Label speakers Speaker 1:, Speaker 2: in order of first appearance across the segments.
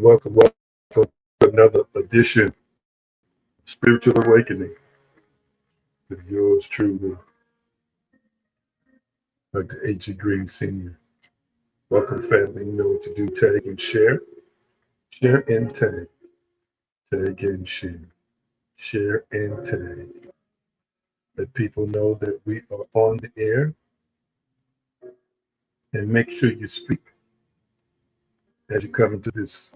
Speaker 1: Welcome to another edition of Spiritual Awakening with yours truly, Dr. H.E. Green Sr. Welcome, family. You know what to do. Tag and share. Share and tag. Tag and share. Share and tag. Let people know that we are on the air. And make sure you speak as you come into this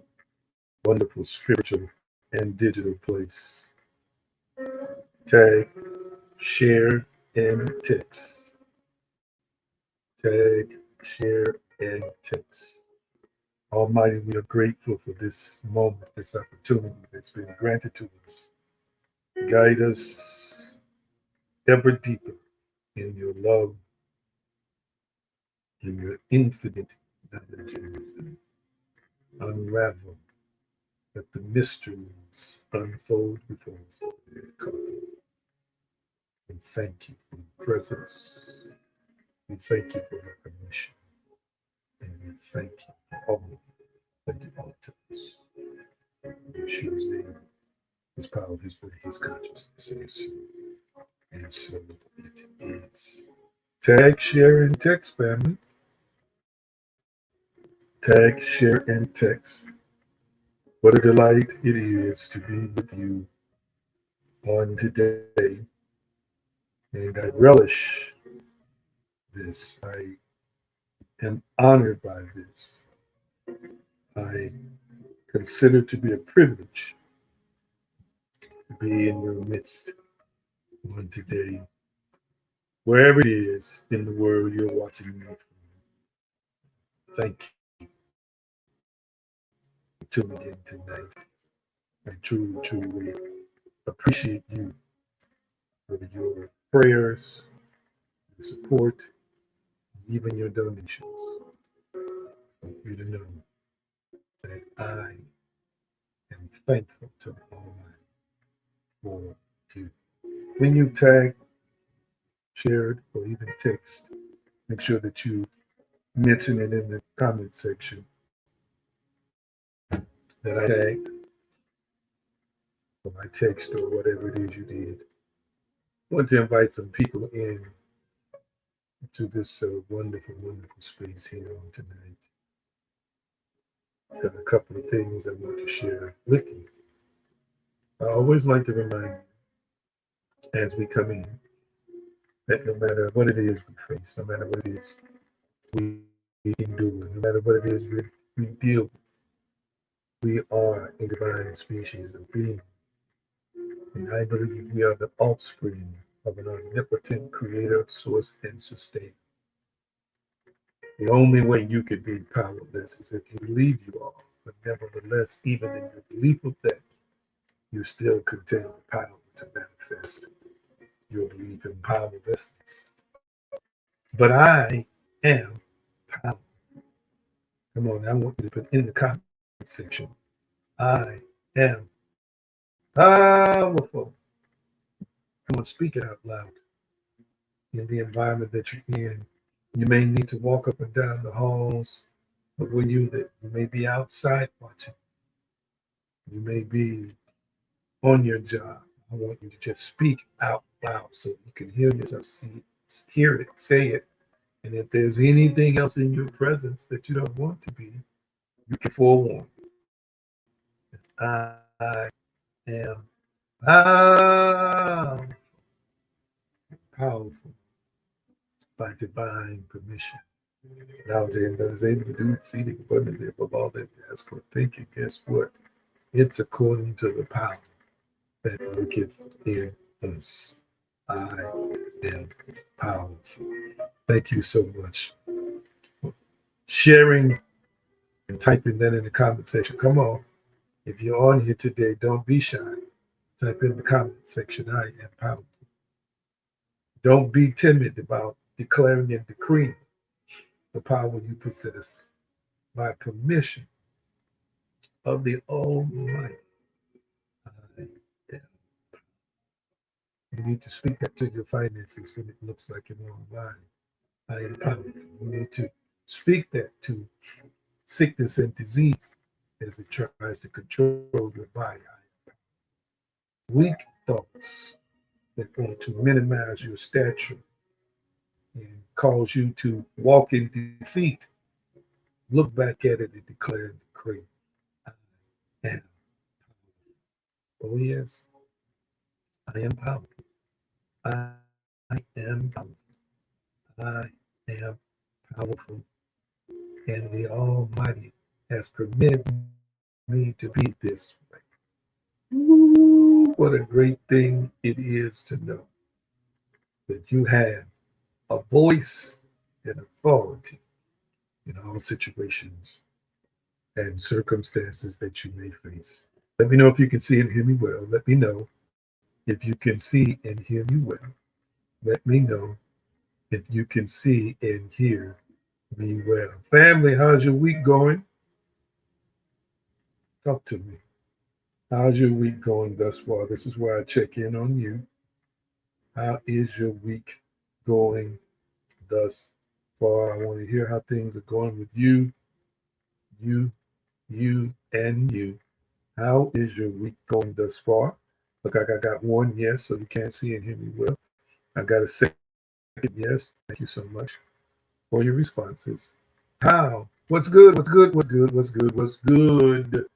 Speaker 1: wonderful spiritual and digital place. Tag, share, and text. Tag, share, and text. Almighty, we are grateful for this moment, this opportunity that's been granted to us. Guide us ever deeper in your love, in your infinite knowledge and wisdom. Unravel, let the mysteries unfold before us. And thank you for your presence. We thank you for your permission. And we thank you for all that you are to us. In Yeshua's name, his power, his way, his consciousness, and so it is. Tag, share, and text, family. Tag, share, and text. What a delight it is to be with you on today. And I relish this. I am honored by this. I consider it to be a privilege to be in your midst on today, wherever it is in the world you're watching me from. Thank you for tuning in tonight. I truly appreciate you for your prayers, your support, even your donations. I want you to know that I am thankful to the Almighty for you. When you tag, shared, or even text, make sure that you mention it in the comment section that I tagged, or my text, or whatever it is you did. want to invite some people in to this wonderful, wonderful space here on tonight. Got a couple of things I want to share with you. I always like to remind you as we come in that no matter what it is we face, no matter what it is we endure, no matter what it is we deal with, we are a divine species of being. And I believe we are the offspring of an omnipotent creator, source, and sustainer. The only way you could be powerless is if you believe you are. But nevertheless, even in your belief of that, you still contain the power to manifest your belief in powerlessness. But I am powerful. Come on, I want you to put in the comment section. I am powerful. Come on, speak it out loud in the environment that you're in. You may need to walk up and down the halls of where you live. You may be outside watching. You may be on your job. I want you to just speak out loud so you can hear yourself, hear it, say it. And if there's anything else in your presence that you don't want to be, you can forewarn. I am powerful, powerful by divine permission. Now to him that is able to do exceeding abundantly above all that we ask or think, and guess what? It's according to the power that worketh in us. I am powerful. Thank you so much for sharing and typing that in the comment section. Come on. If you're on here today, don't be shy. Type in the comment section, I am powerful. Don't be timid about declaring and decreeing the power you possess by permission of the Almighty. I am. You need to speak that to your finances when it looks like you're online. I am powerful. You need to speak that to sickness and disease as it tries to control your body. Weak thoughts that want to minimize your stature and cause you to walk in defeat. Look back at it and declare and decree. I am. Oh, yes, I am powerful. I am powerful. I am powerful. And the Almighty has permitted me to be this way. Ooh, what a great thing it is to know that you have a voice and authority in all situations and circumstances that you may face. Let me know if you can see and hear me well. Let me know if you can see and hear me well. Let me know if you can see and hear me well. Family, how's your week going? Talk to me. How's your week going thus far? This is where I check in on you. How is your week going thus far? I want to hear how things are going with you, and you. How is your week going thus far? Look, I got one yes, so you can't see and hear me well. I got a second yes. Thank you so much for your responses. How? What's good? What's good? What's good? What's good? What's good?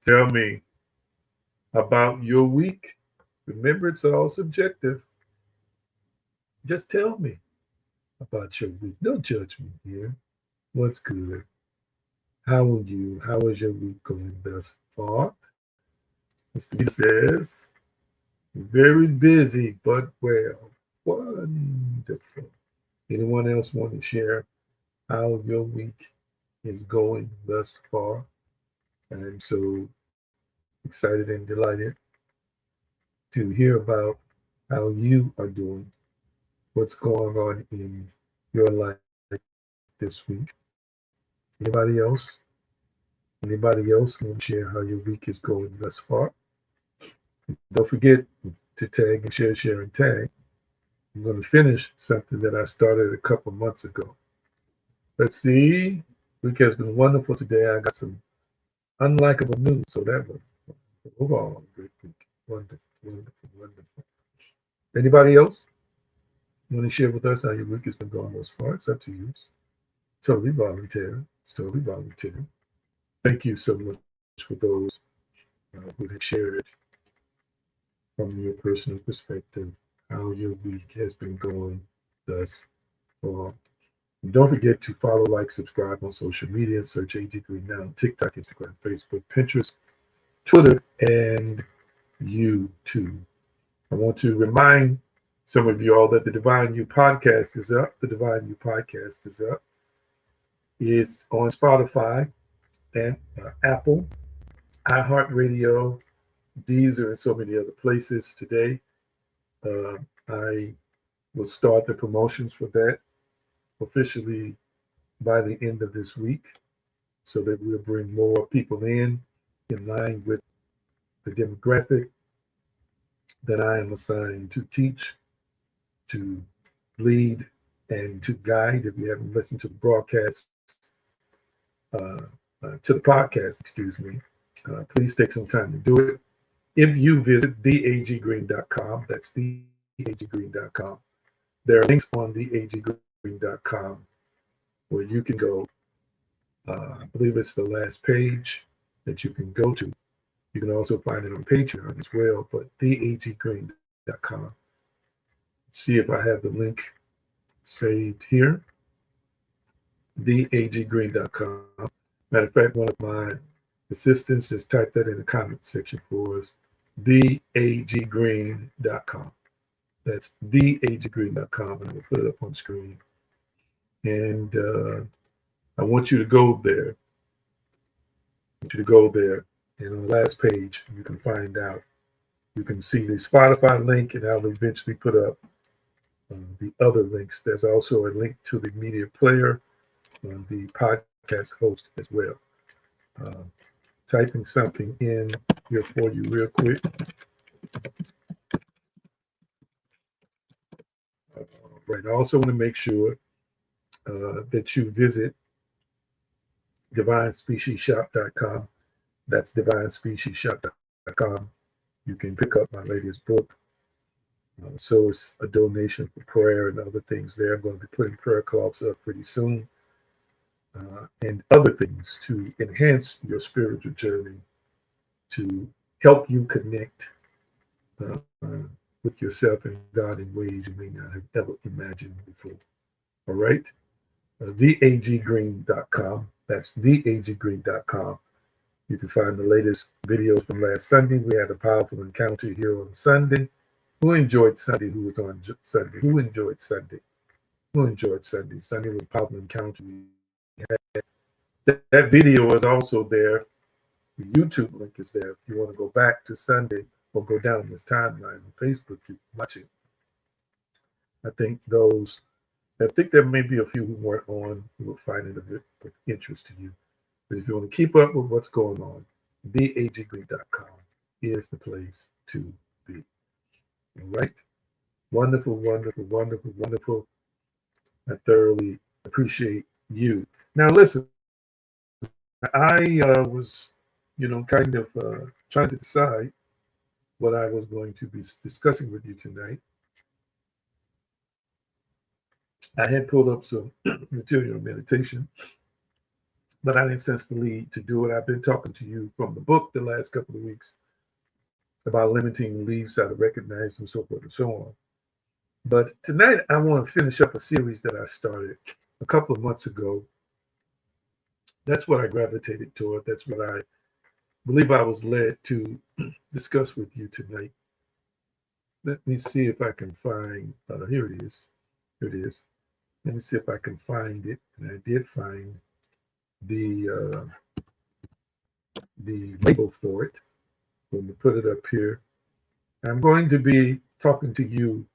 Speaker 1: Tell me about your week. Remember, it's all subjective. Just tell me about your week. No judgment here. What's good? How are you? How is your week going thus far? Mr. B says, very busy, but well. Wonderful. Anyone else want to share how your week is going thus far? I'm so excited and delighted to hear about how you are doing, what's going on in your life this week. Anybody else? Anybody else want to share how your week is going thus far? Don't forget to tag and share and tag. I'm going to finish something that I started a couple months ago. Let's see. Week has been wonderful today. I got some unlikable news, so that was overall a great week. Wonderful, wonderful, wonderful. Anybody else want to share with us how your week has been going thus far? It's up to you. It's totally voluntary. It's totally voluntary. Thank you so much for those who have shared from your personal perspective how your week has been going thus far. And don't forget to follow, like, subscribe on social media. Search AG Green now on TikTok, Instagram, Facebook, Pinterest, Twitter, and YouTube. I want to remind some of you all that the Divine You podcast is up. The Divine You podcast is up. It's on Spotify and Apple, iHeartRadio, Deezer, and so many other places today. I will start the promotions for that officially by the end of this week so that we'll bring more people in line with the demographic that I am assigned to teach, to lead, and to guide. If you haven't listened to the broadcast, to the podcast, excuse me, please take some time to do it. If you visit theaggreen.com, that's theaggreen.com, there are links on theaggreen.com where you can go. I believe it's the last page that you can go to. You can also find it on Patreon as well, but theaggreen.com. See if I have the link saved here. Theaggreen.com. Matter of fact, one of my assistants just typed that in the comment section for us. Theaggreen.com. That's theaggreen.com, and we'll put it up on screen. And I want you to go there. And on the last page, you can find out. You can see the Spotify link, and I'll eventually put up the other links. There's also a link to the media player, the podcast host as well. Typing something in here for you real quick. Right. I also want to make sure that you visit divinespeciesshop.com. That's divinespeciesshop.com. You can pick up my latest book. So it's a donation for prayer and other things there. I'm going to be putting prayer cloths up pretty soon. And other things to enhance your spiritual journey, to help you connect with yourself and God in ways you may not have ever imagined before. All right? theaggreen.com. That's theaggreen.com. You can find the latest videos from last Sunday. We had a powerful encounter here on Sunday. Who enjoyed Sunday? Who was on Sunday? Who enjoyed Sunday? Who enjoyed Sunday? Sunday was a powerful encounter. That video is also there. The YouTube link is there. If you want to go back to Sunday or go down this timeline on Facebook, you can watch it. I think there may be a few who weren't on who will find it a bit of interest to you. But if you want to keep up with what's going on, theaggreen.com is the place to be. All right? Wonderful, wonderful, wonderful, wonderful. I thoroughly appreciate you. Now, listen, I was, kind of trying to decide what I was going to be discussing with you tonight. I had pulled up some material on meditation, but I didn't sense the need to do it. I've been talking to you from the book the last couple of weeks about limiting beliefs, how to recognize them, so forth and so on. But tonight, I want to finish up a series that I started a couple of months ago. That's what I gravitated toward. That's what I believe I was led to discuss with you tonight. Let me see if I can find, here it is. Here it is. Let me see if I can find it. And I did find the label for it. Let me put it up here. I'm going to be talking to you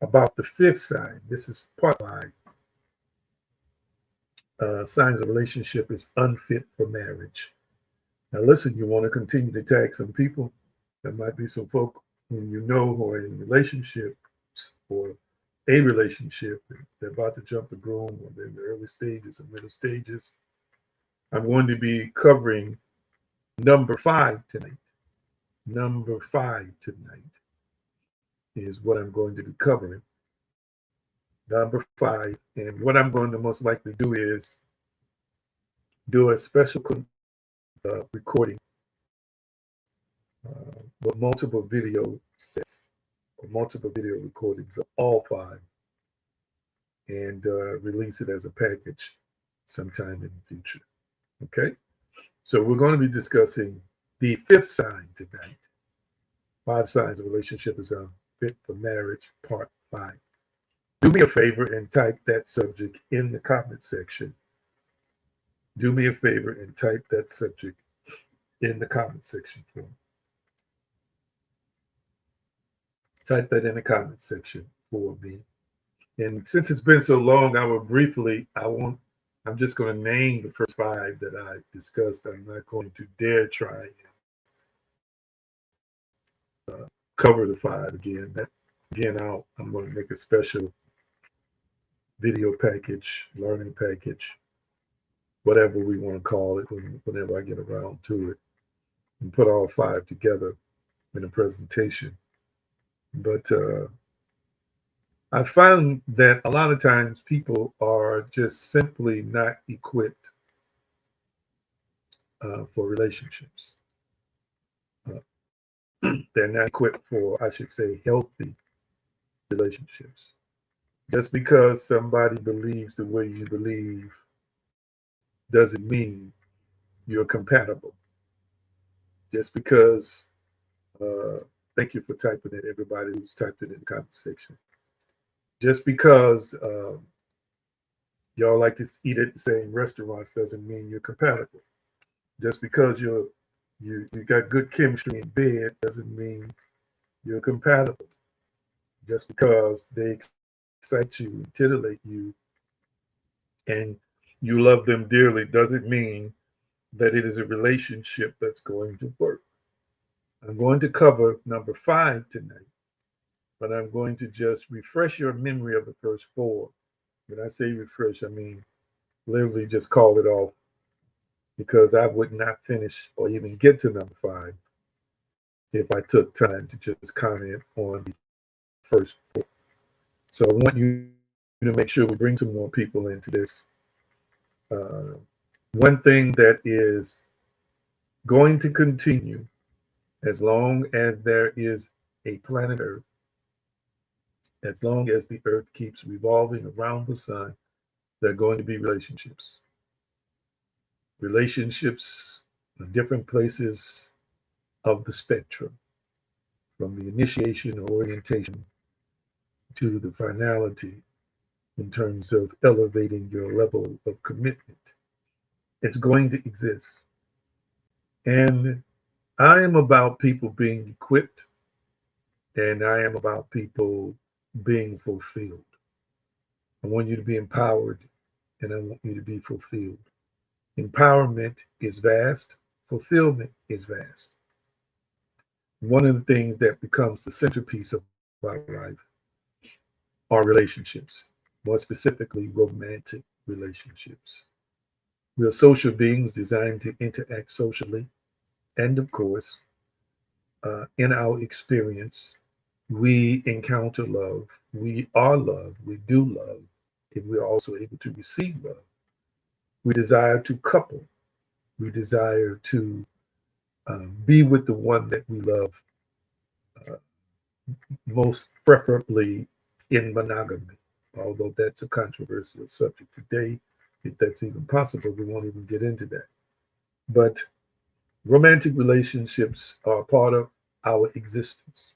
Speaker 1: about the fifth sign. This is part 5. Signs of relationship is unfit for marriage. Now listen, you want to continue to tag some people. There might be some folk whom you know who are in relationships or a relationship. They're about to jump the broom, or they're in the early stages or middle stages. I'm going to be covering number 5 tonight. Number 5 tonight. is what I'm going to be covering. Number 5, and what I'm going to most likely do is do a special recording with multiple video sets or multiple video recordings of all 5 and release it as a package sometime in the future. Okay? So we're going to be discussing the 5th sign tonight. 5 signs of relationship is unfit for marriage, part 5. Do me a favor and type that subject in the comment section. Do me a favor and type that subject in the comment section for me. Type that in the comment section for me. And since it's been so long, I'm just going to name the first 5 that I discussed. I'm not going to dare try and cover the 5 again. I'm going to make a special video package, learning package, whatever we want to call it, whenever I get around to it, and put all 5 together in a presentation. But I found that a lot of times people are just simply not equipped for relationships. Uh, they're not equipped for, I should say, healthy relationships. Just because somebody believes the way you believe doesn't mean you're compatible. Just because, uh, thank you for typing it, everybody who's typed it in the comment section. Just because y'all like to eat at the same restaurants doesn't mean you're compatible. Just because you got good chemistry in bed doesn't mean you're compatible. Just because they excite you, titillate you, and you love them dearly doesn't mean that it is a relationship that's going to work. I'm going to cover number 5 tonight, but I'm going to just refresh your memory of the first 4. When I say refresh, I mean literally just call it off because I would not finish or even get to number 5 if I took time to just comment on the first 4. So I want you to make sure we bring some more people into this. Uh, One thing that is going to continue as long as there is a planet Earth, as long as the Earth keeps revolving around the sun, there are going to be relationships. Relationships in different places of the spectrum, from the initiation or orientation to the finality in terms of elevating your level of commitment. It's going to exist. And I am about people being equipped and I am about people being fulfilled. I want you to be empowered and I want you to be fulfilled. Empowerment is vast, fulfillment is vast. One of the things that becomes the centerpiece of our life are relationships, more specifically, romantic relationships. We are social beings designed to interact socially. And of course, in our experience, we encounter love. We are loved. We do love. And we're also able to receive love. We desire to couple. We desire to be with the one that we love, uh, most preferably in monogamy. Although that's a controversial subject today, if that's even possible, we won't even get into that. But romantic relationships are part of our existence.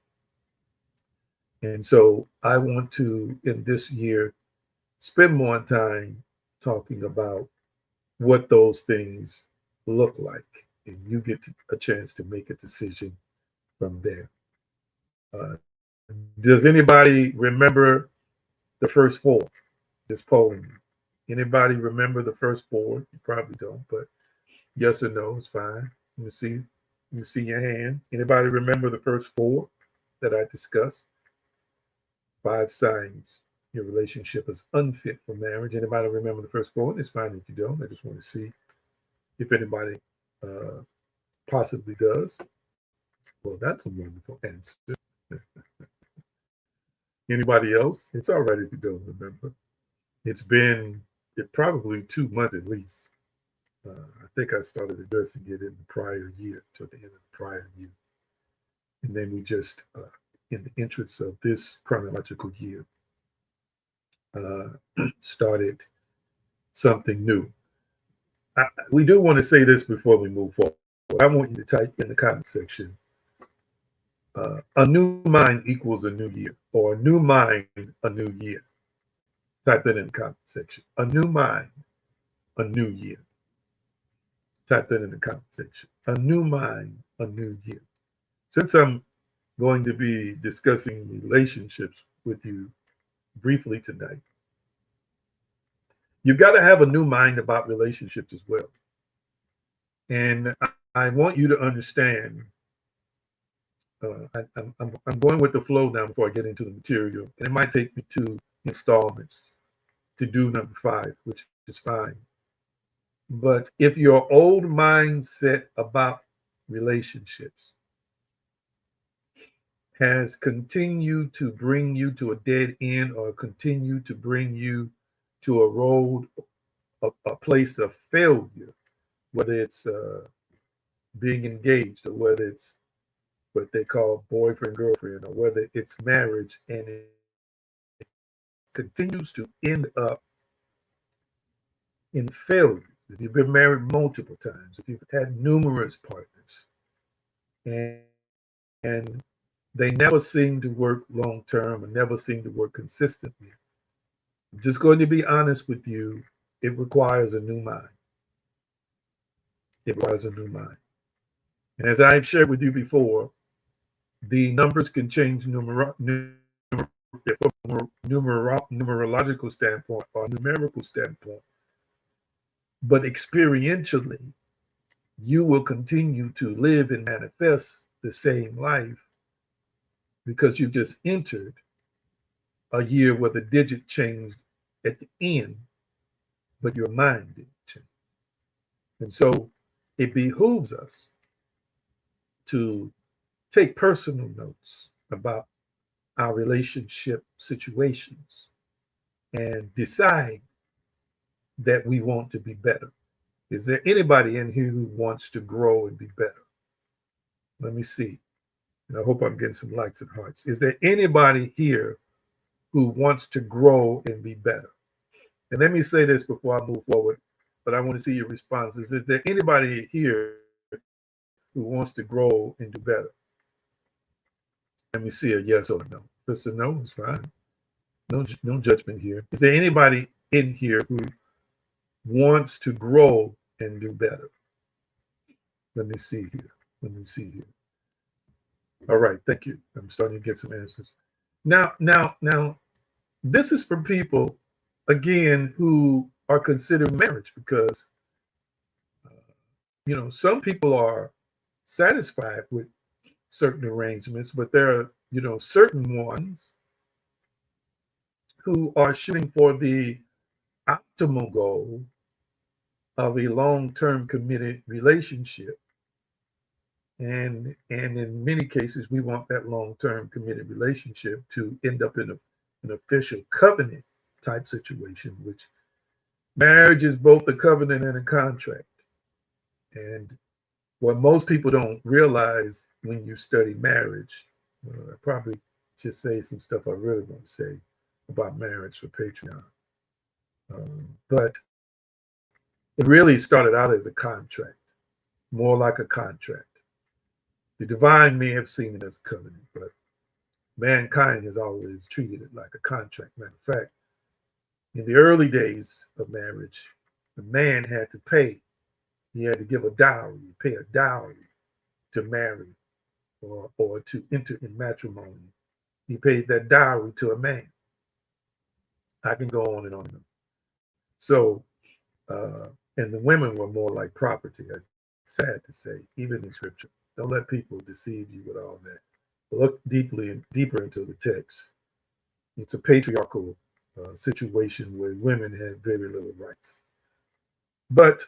Speaker 1: And so I want to, in this year, spend more time talking about what those things look like. And you get a chance to make a decision from there. Does anybody remember the first 4? Just polling you. Anybody remember the first 4? You probably don't, but yes or no is fine. You see your hand. Anybody remember the first 4 that I discussed? 5 signs your relationship is unfit for marriage. Anybody remember the first 4? It's fine if you don't. I just want to see if anybody uh, possibly does. Well, that's a wonderful answer. Anybody else? It's all right if you don't remember. It's been probably 2 months at least. I think I started addressing it in the prior year, to the end of the prior year. And then we just, in the interest of this chronological year, uh, started something new. We do want to say this before we move forward. I want you to type in the comment section, a new mind equals a new year, or a new mind, a new year. Type that in the comment section. A new mind, a new year. Type that in the comment section. A new mind, a new year. Since I'm going to be discussing relationships with you briefly tonight, you've got to have a new mind about relationships as well. And I want you to understand. I'm going with the flow now before I get into the material, and it might take me 2 installments to do number 5, which is fine. But if your old mindset about relationships has continued to bring you to a dead end, or continue to bring you to a road, a place of failure, whether it's being engaged, or whether it's what they call boyfriend, girlfriend, or whether it's marriage, and it continues to end up in failure. If you've been married multiple times, if you've had numerous partners, and they never seem to work long term, and never seem to work consistently, I'm just going to be honest with you, it requires a new mind. It requires a new mind. And as I've shared with you before, the numbers can change from a numerological standpoint or numerical standpoint, but experientially, you will continue to live and manifest the same life, because you just entered a year where the digit changed at the end, but your mind didn't change. And so it behooves us to take personal notes about our relationship situations and decide that we want to be better. Is there anybody in here who wants to grow and be better? Let me see. And I hope I'm getting some likes and hearts. Is there anybody here who wants to grow and be better? And let me say this before I move forward, but I want to see your responses. Is there anybody here who wants to grow and do better? Let me see a yes or a no. Just a no is fine. No judgment here. Is there anybody in here who wants to grow and do better? Let me see here. Let me see here. All right, thank you. I'm starting to get some answers. Now, this is for people, again, who are considering marriage, because some people are satisfied with certain arrangements, but there are certain ones who are shooting for the optimal goal of a long-term committed relationship. And in many cases, we want that long-term committed relationship to end up in an official covenant type situation, which marriage is both a covenant and a contract. And what most people don't realize when you study marriage, I probably should say some stuff I really want to say about marriage for Patreon. But it really started out as a contract, more like a contract. The divine may have seen it as a covenant, but mankind has always treated it like a contract. Matter of fact, in the early days of marriage, the man had to pay. He had to give a dowry, pay a dowry to marry, or to enter in matrimony. He paid that dowry to a man. I can go on and on and on. So, and the women were more like property. It's sad to say, even in scripture. Don't let people deceive you with all that. Look deeper into the text. It's a patriarchal situation where women have very little rights. But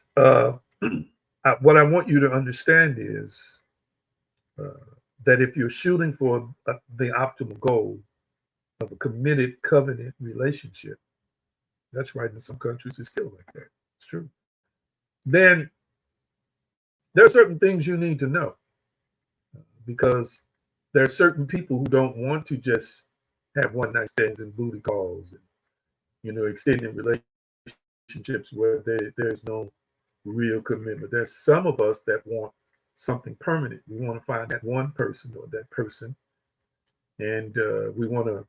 Speaker 1: what I want you to understand is that if you're shooting for the optimal goal, of a committed covenant relationship. That's right. In some countries, it's still like that. It's true. Then there are certain things you need to know because there are certain people who don't want to just have one night stands and booty calls and extending relationships where there's no real commitment. There's some of us that want something permanent. We want to find that one person or that person, and we want to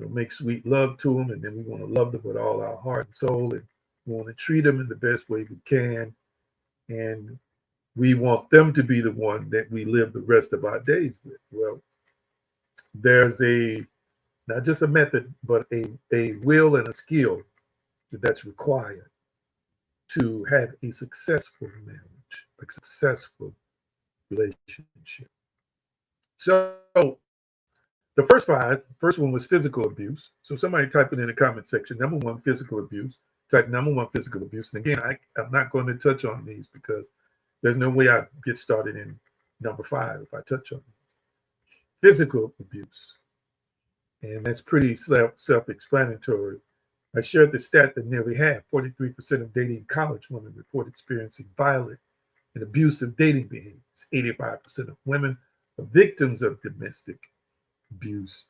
Speaker 1: make sweet love to them, and then we want to love them with all our heart and soul, and we want to treat them in the best way we can, and we want them to be the one that we live the rest of our days with. Well, there's a not just a method, but a will and a skill that's required to have a successful marriage, a successful relationship. So the first one was physical abuse. So somebody type it in the comment section. Number one, physical abuse. Type number one, physical abuse. And again, I'm not going to touch on these because there's no way I get started in number 5 if I touch on these. Physical abuse. And that's pretty self-explanatory. I shared the stat that nearly half, 43% of dating college women report experiencing violent and abusive dating behaviors. 85% of women are victims of domestic abuse.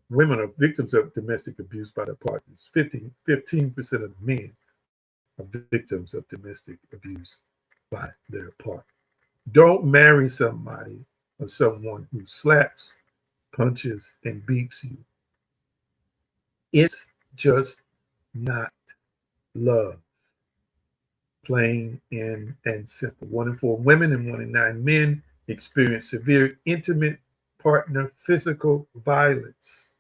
Speaker 1: Women are victims of domestic abuse by their partners. 15% of men are victims of domestic abuse by their partner. Don't marry somebody or someone who slaps, punches, and beats you. It's just not love. Plain and simple. 1 in 4 women and 1 in 9 men experience severe intimate partner physical violence.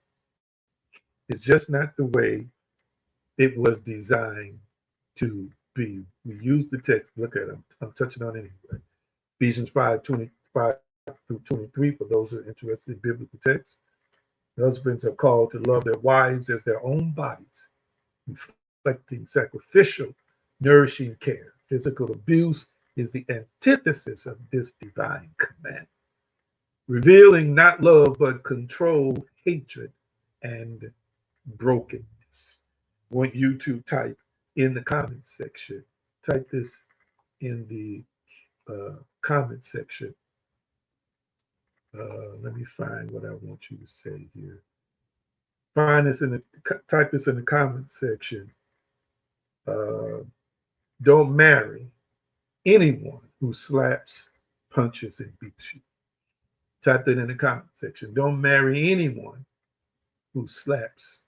Speaker 1: It's just not the way it was designed to be. We use the text. Look at it. I'm touching on it anyway. Ephesians 5:25 through 23 for those who are interested in biblical text. Husbands are called to love their wives as their own bodies, reflecting sacrificial, nourishing care. Physical abuse is the antithesis of this divine command, revealing not love but control, hatred, and brokenness. I want you to type in the comment section. Type this in the comment section. Let me find what I want you to say here. Type this in the comment section. Don't marry anyone who slaps, punches, and beats you. Type that in the comment section. Don't marry anyone who slaps,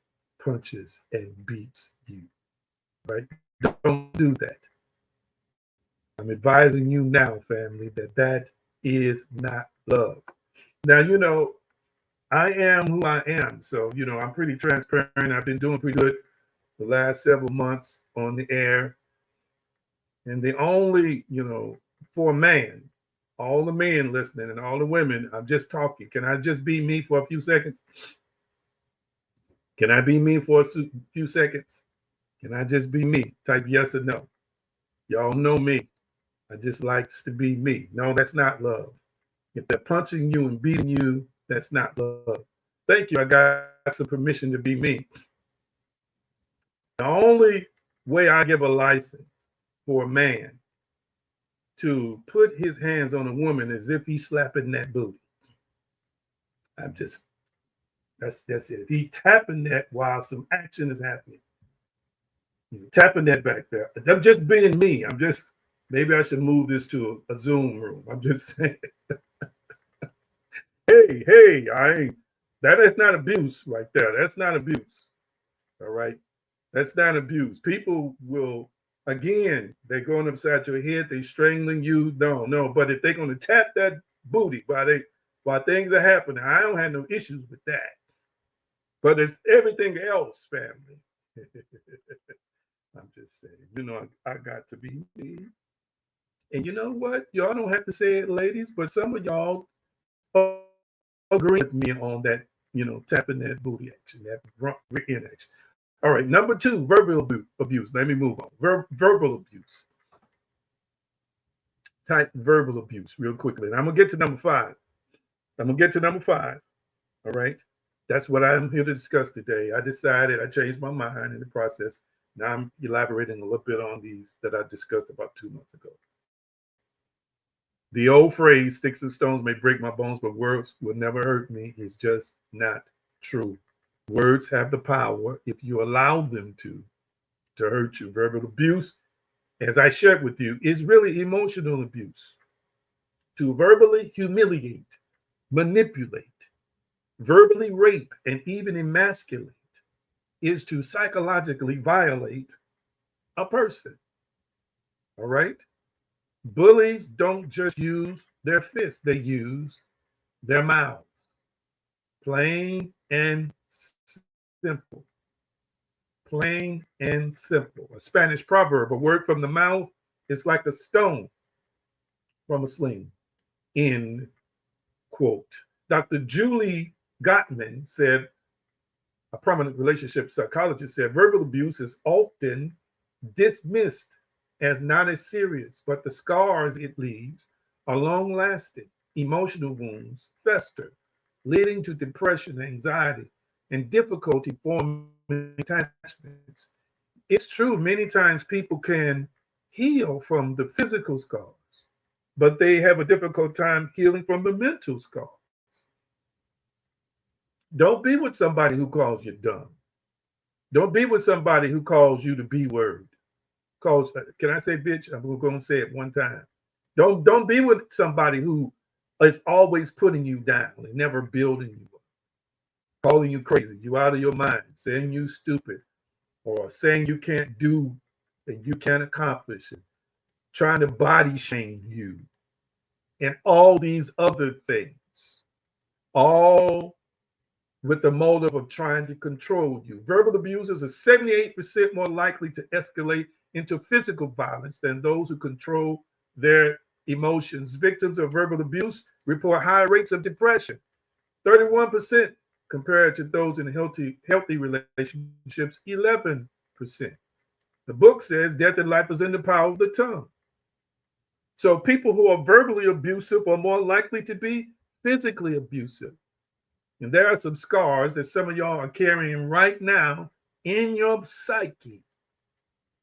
Speaker 1: punches, and beats you. Right? Don't do that. I'm advising you now, family, that is not love. Now, I am who I am. So, I'm pretty transparent. I've been doing pretty good the last several months on the air. And the only, for a man, all the men listening and all the women, I'm just talking. Can I just be me for a few seconds? Can I be me for a few seconds? Can I just be me? Type yes or no. Y'all know me. I just likes to be me. No, that's not love. If they're punching you and beating you, that's not love. Thank you. I got some permission to be me. The only way I give a license for a man to put his hands on a woman is if he's slapping that booty. That's it. If he tapping that while some action is happening, tapping that back there. I'm just being me. Maybe I should move this to a Zoom room. I'm just saying. hey, that is not abuse right there. That's not abuse. All right. That's not abuse. People will, again, they're going upside your head. They strangling you. No. But if they're going to tap that booty while things are happening, I don't have no issues with that. But it's everything else, family. I'm just saying, I got to be me. And you know what? Y'all don't have to say it, ladies, but some of y'all agree with me on that, tapping that booty action, that in action. All right, number 2, verbal abuse. Let me move on. Verbal abuse. Type verbal abuse real quickly. And I'm going to get to number 5. All right. That's what I'm here to discuss today. I changed my mind in the process. Now I'm elaborating a little bit on these that I discussed about 2 months ago. The old phrase, sticks and stones may break my bones, but words will never hurt me, is just not true. Words have the power, if you allow them to hurt you. Verbal abuse, as I shared with you, is really emotional abuse. To verbally humiliate, manipulate, verbally rape, and even emasculate is to psychologically violate a person. All right? Bullies don't just use their fists, they use their mouths. Plain and simple. Plain and simple. A Spanish proverb, a word from the mouth is like a stone from a sling. End quote. Dr. Julie Gottman said, a prominent relationship psychologist said, verbal abuse is often dismissed as not as serious, but the scars it leaves are long lasting. Emotional wounds fester, leading to depression, anxiety, and difficulty forming attachments. It's true, many times people can heal from the physical scars, but they have a difficult time healing from the mental scars. Don't be with somebody who calls you dumb. Don't be with somebody who calls you the B word. Calls, can I say bitch? I'm going to say it one time. Don't be with somebody who is always putting you down and never building you up, calling you crazy, you out of your mind, saying you stupid, or saying you can't do and you can't accomplish it, trying to body shame you, and all these other things, all with the motive of trying to control you. Verbal abusers are 78% more likely to escalate into physical violence than those who control their emotions. Victims of verbal abuse report higher rates of depression, 31% compared to those in healthy relationships, 11%. The book says death and life is in the power of the tongue. So people who are verbally abusive are more likely to be physically abusive. And there are some scars that some of y'all are carrying right now in your psyche,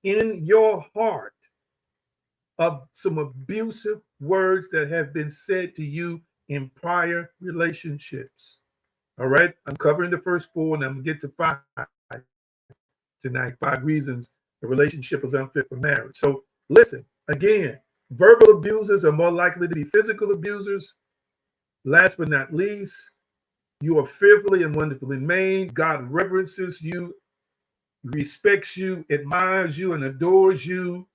Speaker 1: in your heart, of some abusive words that have been said to you in prior relationships. All right. I'm covering the first four and I'm going to get to five tonight. 5 reasons a relationship is unfit for marriage. So listen, again, verbal abusers are more likely to be physical abusers. Last but not least, you are fearfully and wonderfully made. God reverences you, respects you, admires you, and adores you.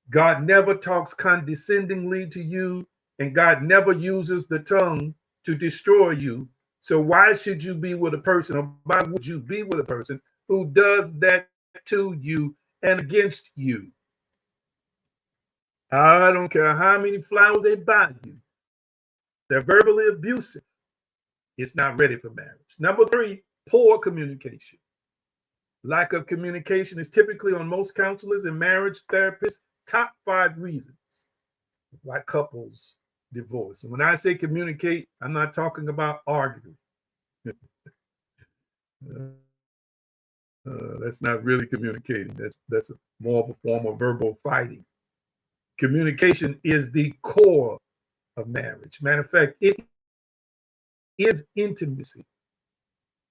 Speaker 1: God never talks condescendingly to you, and God never uses the tongue to destroy you. So why should you be with a person, or why would you be with a person who does that to you and against you? I don't care how many flowers they buy you. They're verbally abusive. It's not ready for marriage. Number 3, poor communication. Lack of communication is typically on most counselors and marriage therapists' top 5 reasons why couples divorce. And when I say communicate, I'm not talking about arguing. That's not really communicating. That's more of a form of verbal fighting. Communication is the core of marriage. Matter of fact, it is intimacy.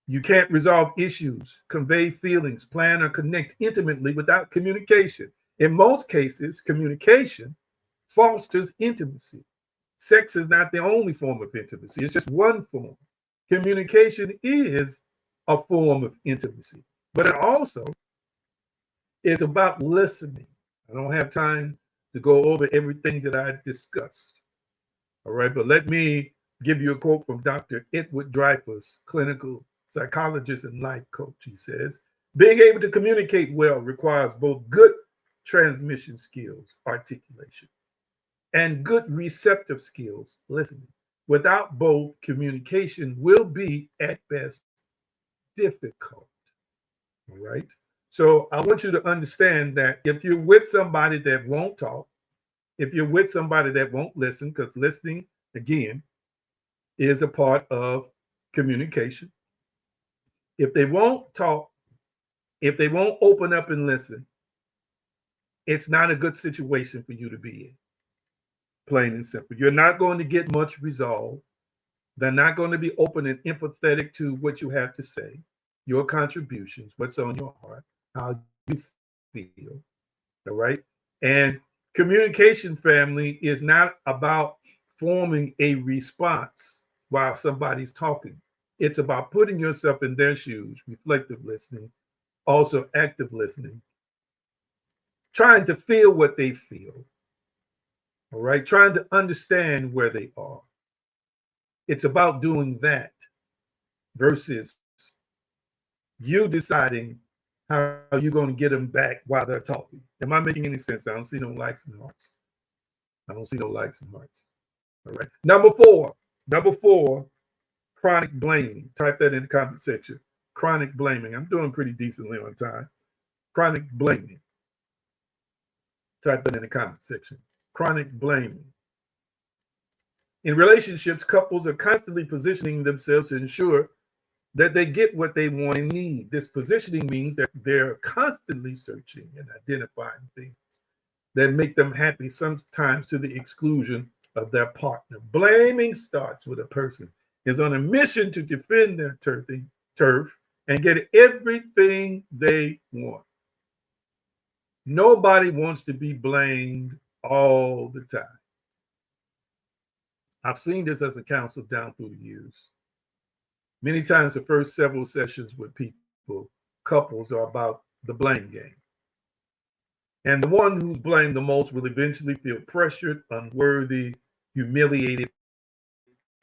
Speaker 1: You can't resolve issues, convey feelings, plan, or connect intimately without communication. In most cases, communication fosters intimacy. Sex is not the only form of intimacy, it's just one form. Communication is a form of intimacy, but it also is about listening. I don't have time to go over everything that I discussed. All right, but let me give you a quote from Dr. Edward Dreyfus, clinical psychologist and life coach. He says, being able to communicate well requires both good transmission skills, articulation, and good receptive skills, listening. Without both, communication will be at best difficult. All right. So I want you to understand that if you're with somebody that won't talk, if you're with somebody that won't listen, because listening, again, is a part of communication. If they won't talk, if they won't open up and listen, it's not a good situation for you to be in. Plain and simple. You're not going to get much resolve. They're not going to be open and empathetic to what you have to say, your contributions, what's on your heart, how you feel. All right. And communication, family, is not about forming a response while somebody's talking. It's about putting yourself in their shoes, reflective listening, also active listening, trying to feel what they feel. All right. Trying to understand where they are. It's about doing that versus you deciding how you're going to get them back while they're talking. Am I making any sense? I don't see no likes and hearts. I don't see no likes and hearts. All right. Number four, chronic blaming. Type that in the comment section. Chronic blaming. I'm doing pretty decently on time. Chronic blaming. Type that in the comment section. Chronic blaming. In relationships, couples are constantly positioning themselves to ensure that they get what they want and need. This positioning means that they're constantly searching and identifying things that make them happy, sometimes to the exclusion of their partner. Blaming starts with a person is on a mission to defend their turf and get everything they want. Nobody wants to be blamed all the time. I've seen this as a counselor down through the years. Many times, the first several sessions with people, couples, are about the blame game. And the one who's blamed the most will eventually feel pressured, unworthy, humiliated,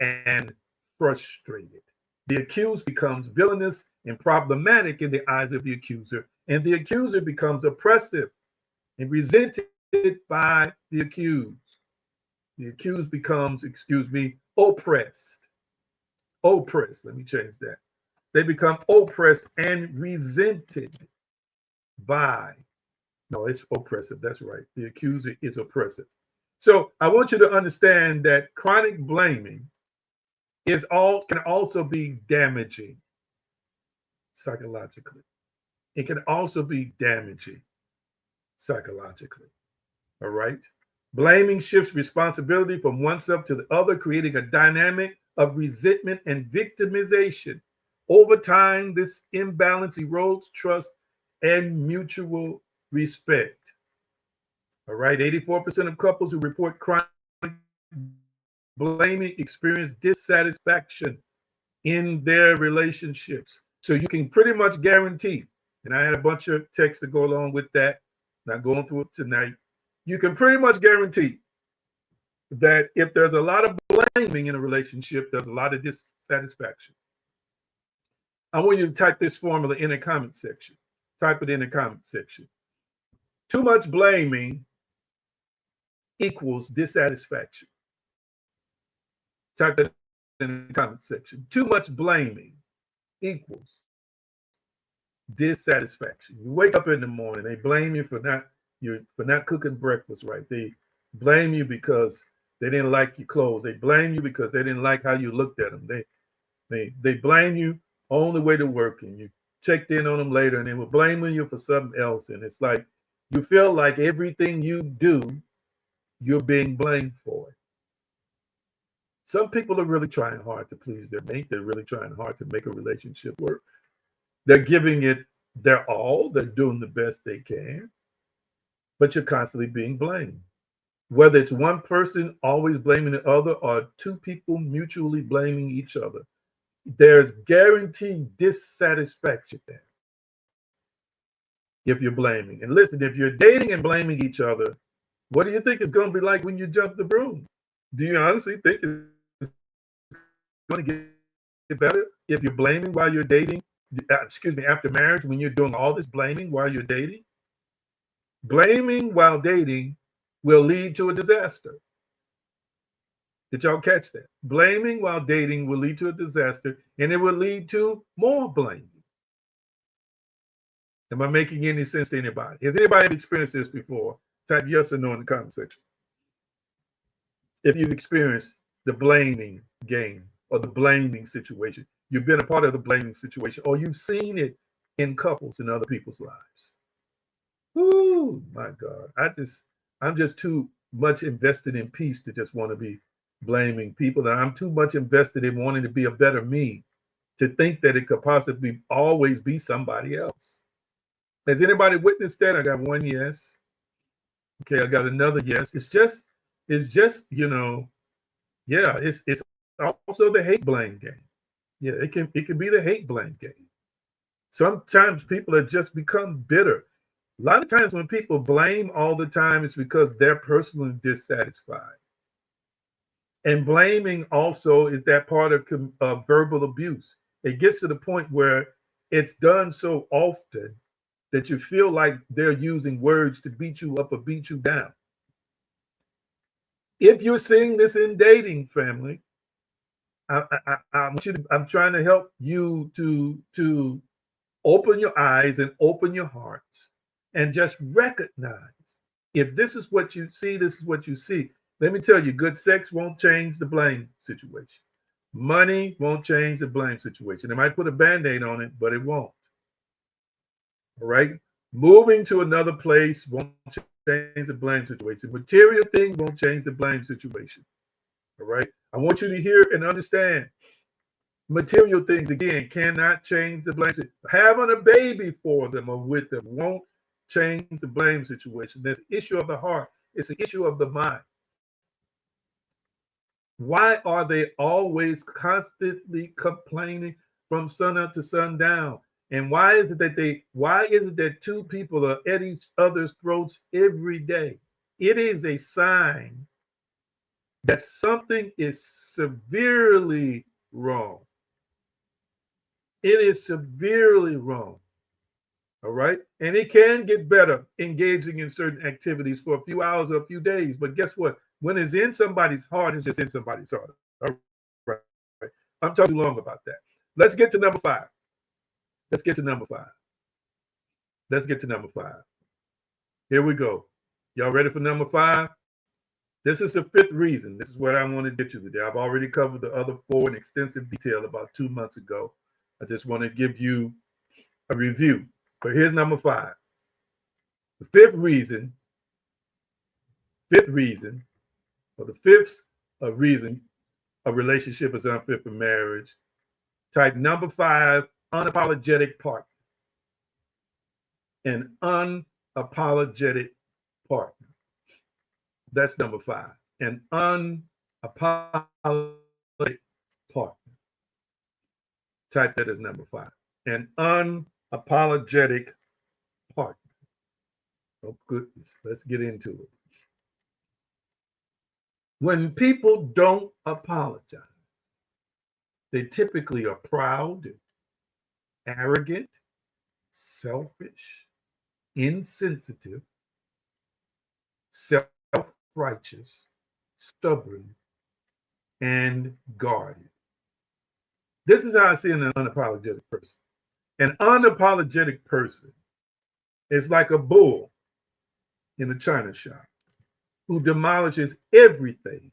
Speaker 1: and frustrated. The accused becomes villainous and problematic in the eyes of the accuser, and the accuser becomes oppressive and resented by the accused. The accused becomes, oppressed. Oppressed, let me change that. They become oppressed and resented by, no, it's oppressive. That's right. The accuser is oppressive. So I want you to understand that chronic blaming can also be damaging psychologically. It can also be damaging psychologically. All right. Blaming shifts responsibility from oneself to the other, creating a dynamic of resentment and victimization. Over time, this imbalance erodes trust and mutual respect. All right. 84% of couples who report chronic blaming experience dissatisfaction in their relationships. So you can pretty much guarantee, and I had a bunch of texts to go along with that, not going through it tonight. You can pretty much guarantee that if there's a lot of blaming in a relationship, there's a lot of dissatisfaction. I want you to type this formula in the comment section. Type it in the comment section. Too much blaming equals dissatisfaction. Type that in the comment section. Too much blaming equals dissatisfaction. You wake up in the morning, they blame you for not cooking breakfast right. They blame you because they didn't like your clothes. They blame you because they didn't like how you looked at them. They blame you on the way to work, and you checked in on them later, and they were blaming you for something else. And it's like you feel like everything you do, you're being blamed for it. Some people are really trying hard to please their mate. They're really trying hard to make a relationship work. They're giving it their all. They're doing the best they can. But you're constantly being blamed. Whether it's one person always blaming the other or two people mutually blaming each other, there's guaranteed dissatisfaction there if you're blaming. And listen, if you're dating and blaming each other, what do you think it's going to be like when you jump the broom? Do you honestly think it's going to get better if you're blaming while you're dating? After marriage, when you're doing all this blaming while you're dating? Blaming while dating will lead to a disaster. Did y'all catch that? Blaming while dating will lead to a disaster, and it will lead to more blaming. Am I making any sense to anybody? Has anybody experienced this before? Type yes or no in the comment section. If you've experienced the blaming game or the blaming situation, you've been a part of the blaming situation, or you've seen it in couples in other people's lives. Ooh, my God. I'm just too much invested in peace to just want to be blaming people. And I'm too much invested in wanting to be a better me to think that it could possibly always be somebody else. Has anybody witnessed that? I got one yes. Okay, I got another yes. It's just, yeah, it's also the hate blame game. Yeah, it can be the hate blame game. Sometimes people have just become bitter. A lot of times when people blame all the time, it's because they're personally dissatisfied. And blaming also is that part of verbal abuse. It gets to the point where it's done so often that you feel like they're using words to beat you up or beat you down. If you're seeing this in dating, family, I want you to, I'm trying to help you to open your eyes and open your hearts and just recognize if this is what you see, this is what you see. Let me tell you, good sex won't change the blame situation. Money won't change the blame situation. It might put a band-aid on it, but it won't. All right. Moving to another place won't change the blame situation. Material things won't change the blame situation. All right. I want you to hear and understand material things again cannot change the blame situation. Having a baby for them or with them won't change the blame situation. There's an issue of the heart. It's an issue of the mind. Why are they always constantly complaining from sun up to sundown? And why is it that two people are at each other's throats every day? It is a sign that something is severely wrong. It is severely wrong. All right. And it can get better engaging in certain activities for a few hours or a few days. But guess what? When it's in somebody's heart, it's just in somebody's heart. All right. I'm talking too long about that. Let's get to number 5. Let's get to number 5. Let's get to number 5. Here we go. Y'all ready for number 5? This is the 5th reason. This is what I want to get you today. I've already covered the other 4 in extensive detail about 2 months ago. I just want to give you a review. But here's number 5. The 5th reason, or the 5th reason a relationship is unfit for marriage. Type number 5, unapologetic partner. An unapologetic partner. That's number 5. An unapologetic partner. Type that as number 5. An unapologetic partner. Oh, goodness. Let's get into it. When people don't apologize, they typically are proud, arrogant, selfish, insensitive, self-righteous, stubborn, and guarded. This is how I see an unapologetic person. An unapologetic person is like a bull in a china shop who demolishes everything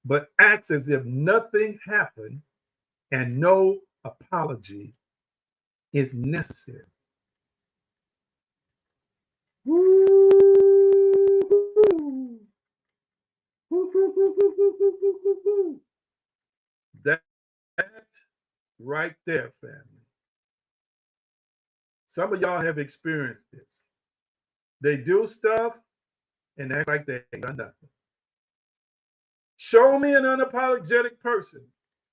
Speaker 1: but acts as if nothing happened and no apology is necessary. That right there, family. Some of y'all have experienced this. They do stuff and act like they ain't done nothing. Show me an unapologetic person,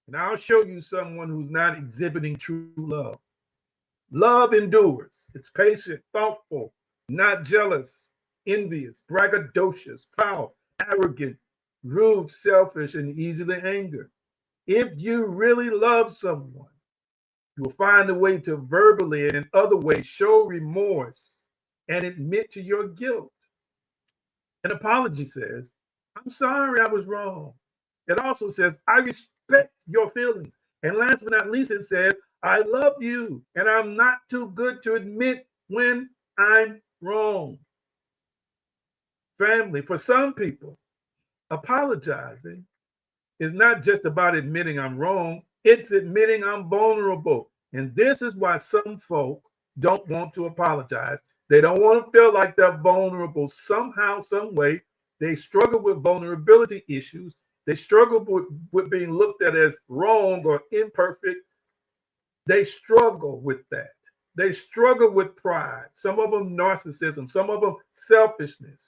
Speaker 1: and I'll show you someone who's not exhibiting true love. Love endures. It's patient, thoughtful, not jealous, envious, braggadocious, proud, arrogant, rude, selfish, and easily angered. If you really love someone, you will find a way to verbally and in other ways show remorse and admit to your guilt. An apology says, I'm sorry I was wrong. It also says, I respect your feelings. And last but not least, it says, I love you and I'm not too good to admit when I'm wrong. Family, for some people, apologizing is not just about admitting I'm wrong, It's admitting I'm vulnerable. And this is why some folk don't want to apologize. They don't want to feel like they're vulnerable somehow, some way. They struggle with vulnerability issues. They struggle with being looked at as wrong or imperfect. They struggle with that. They struggle with pride. Some of them narcissism, some of them selfishness.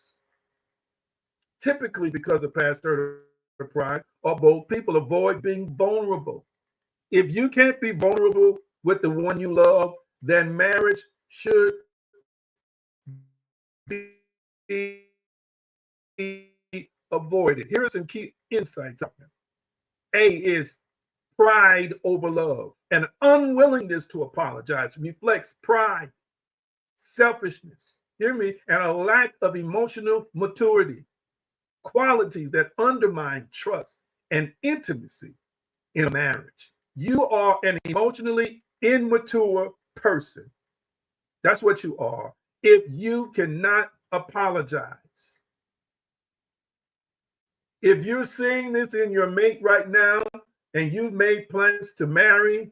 Speaker 1: Typically because of past hurt or pride or both, people avoid being vulnerable. If you can't be vulnerable with the one you love, then marriage should be avoided. Here are some key insights. A is pride over love. An unwillingness to apologize reflects pride, selfishness, hear me, and a lack of emotional maturity, qualities that undermine trust and intimacy in a marriage. You are an emotionally immature person. That's what you are. If you cannot apologize, if you're seeing this in your mate right now and you've made plans to marry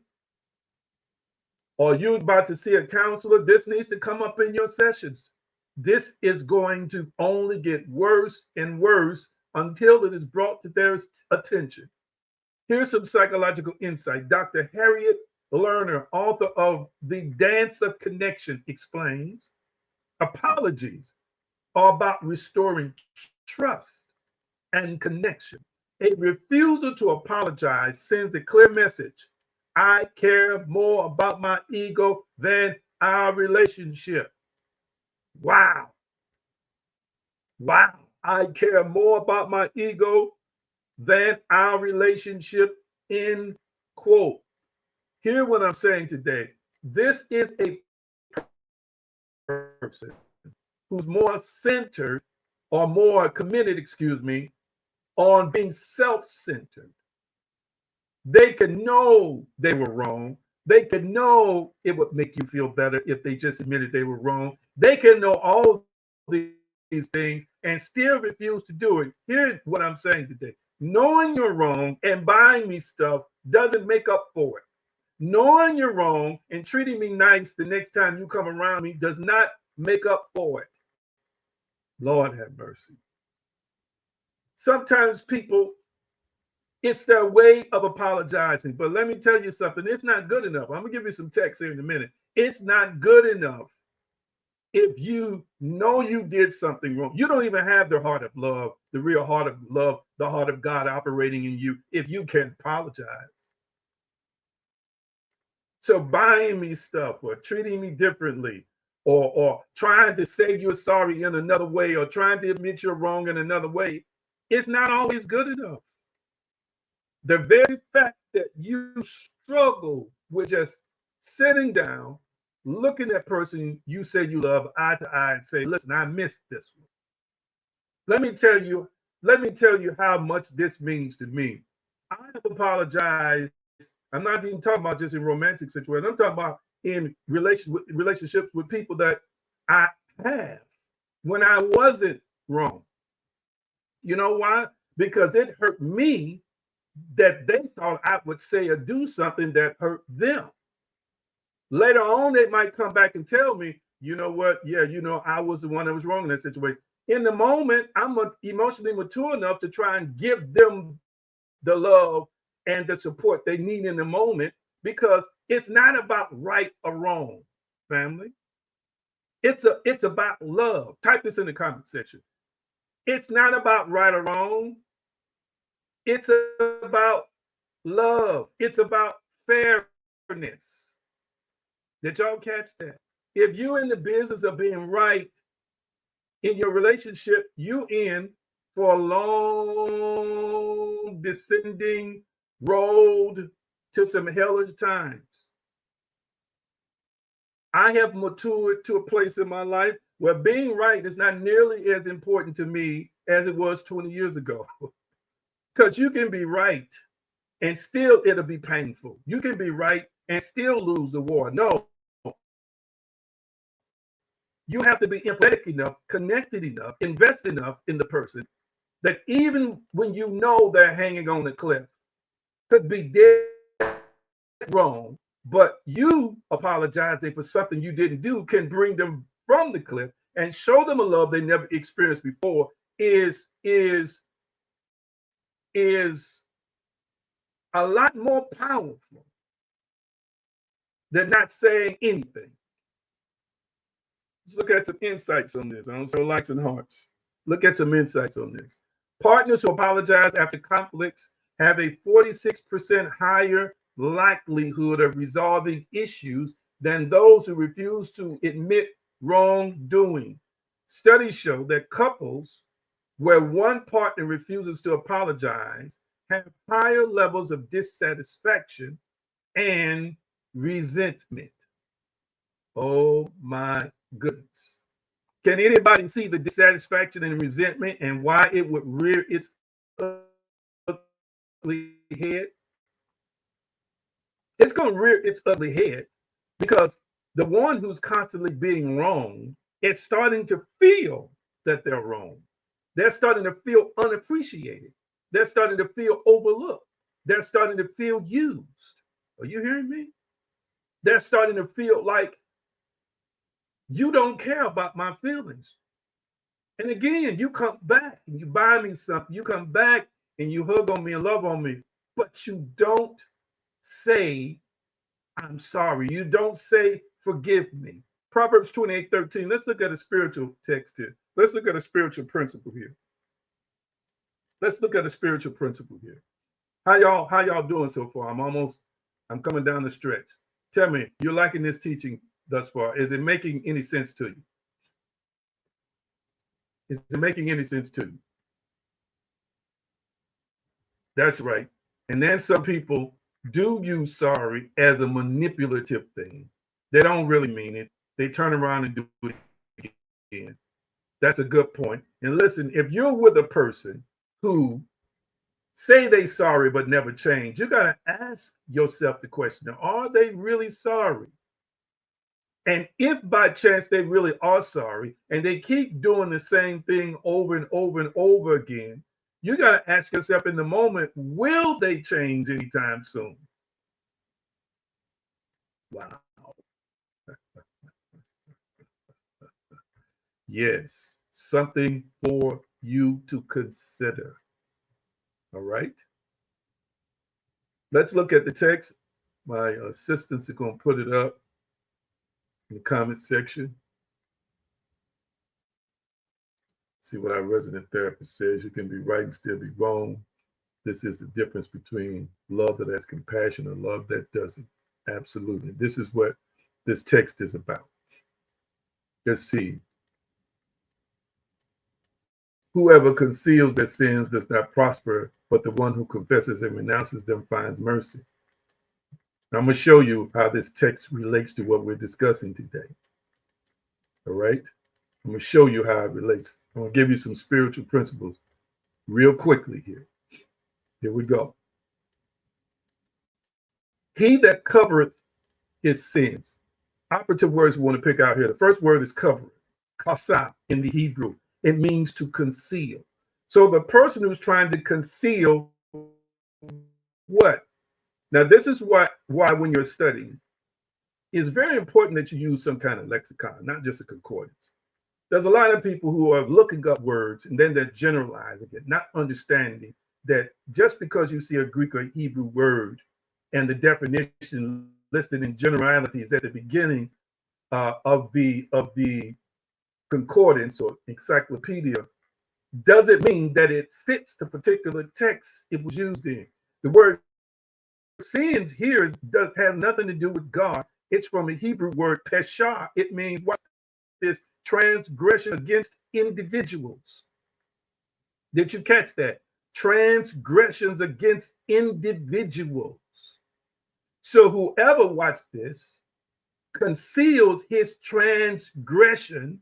Speaker 1: or you're about to see a counselor, this needs to come up in your sessions. This is going to only get worse and worse until it is brought to their attention. Here's some psychological insight. Dr. Harriet Lerner, author of The Dance of Connection, explains apologies are about restoring trust and connection. A refusal to apologize sends a clear message. I care more about my ego than our relationship. Wow. Wow. I care more about my ego than our relationship, end quote. Hear what I'm saying today. This is a person who's more centered or more committed, on being self-centered. They can know they were wrong. They can know it would make you feel better if they just admitted they were wrong. They can know all these things and still refuse to do it. Here's what I'm saying today. Knowing you're wrong and buying me stuff doesn't make up for it. Knowing you're wrong and treating me nice the next time you come around me does not make up for it. Lord have mercy. Sometimes people, it's their way of apologizing. But let me tell you something. It's not good enough. I'm going to give you some text here in a minute. It's not good enough if you know you did something wrong. You don't even have the heart of love, the real heart of love, the heart of God operating in you if you can't apologize. So buying me stuff or treating me differently or trying to say you're sorry in another way or trying to admit you're wrong in another way, it's not always good enough. The very fact that you struggle with just sitting down, looking at person you say you love eye to eye and say, listen, I missed this one. Let me tell you how much this means to me. I have apologized. I'm not even talking about just in romantic situations. I'm talking about in relationships with people that I have when I wasn't wrong. You know why? Because it hurt me that they thought I would say or do something that hurt them. Later on, they might come back and tell me, you know what? Yeah, I was the one that was wrong in that situation. In the moment, I'm emotionally mature enough to try and give them the love and the support they need in the moment, because it's not about right or wrong, family. It's about love. Type this in the comment section. It's not about right or wrong. It's about love. It's about fairness. Did y'all catch that? If you're in the business of being right in your relationship, you in for a long descending road to some hellish times. I have matured to a place in my life where being right is not nearly as important to me as it was 20 years ago. Because you can be right and still it'll be painful. You can be right and still lose the war. No. You have to be empathetic enough, connected enough, invest enough in the person that even when you know they're hanging on the cliff, could be dead wrong, but you apologizing for something you didn't do can bring them from the cliff and show them a love they never experienced before is a lot more powerful than not saying anything. Let's look at some insights on this. I don't show likes and hearts. Look at some insights on this. Partners who apologize after conflicts have a 46% higher likelihood of resolving issues than those who refuse to admit wrongdoing. Studies show that couples where one partner refuses to apologize have higher levels of dissatisfaction and resentment. Oh my goodness. Can anybody see the dissatisfaction and resentment and why it would rear its ugly head? It's going to rear its ugly head because the one who's constantly being wronged is starting to feel that they're wrong. They're starting to feel unappreciated. They're starting to feel overlooked. They're starting to feel used. Are you hearing me? They're starting to feel like you don't care about my feelings. And again, you come back and you buy me something. You come back and you hug on me and love on me, but you don't say, I'm sorry. You don't say, forgive me. Proverbs 28:13. Let's look at a spiritual text here. Let's look at a spiritual principle here. Let's look at a spiritual principle here. How y'all doing so far? I'm coming down the stretch. Tell me, you're liking this teaching thus far. Is it making any sense to you? Is it making any sense to you? That's right. And then some people do use sorry as a manipulative thing. They don't really mean it. They turn around and do it again. That's a good point. And listen, if you're with a person who say they sorry but never change, you got to ask yourself the question, are they really sorry? And if by chance they really are sorry and they keep doing the same thing over and over and over again, you got to ask yourself in the moment, will they change anytime soon? Wow. Yes, something for you to consider. All right. Let's look at the text. My assistants are going to put it up in the comment section. See what our resident therapist says. You can be right and still be wrong. This is the difference between love that has compassion and love that doesn't. Absolutely. This is what this text is about. Let's see. Whoever conceals their sins does not prosper, but the one who confesses and renounces them finds mercy. Now, I'm going to show you how this text relates to what we're discussing today. All right? I'm going to show you how it relates. I'm going to give you some spiritual principles real quickly here. Here we go. He that covereth his sins. Operative words we want to pick out here. The first word is cover, kasa in the Hebrew. It means to conceal. So the person who's trying to conceal what? Now, this is why when you're studying, it's very important that you use some kind of lexicon, not just a concordance. There's a lot of people who are looking up words and then they're generalizing it, not understanding that just because you see a Greek or Hebrew word and the definition listed in generalities at the beginning of the concordance or encyclopedia doesn't mean that it fits the particular text it was used in. The word sins here does have nothing to do with God. It's from a Hebrew word pesha. It means what is transgression against individuals. Did you catch that? Transgressions against individuals. So whoever watched this conceals his transgression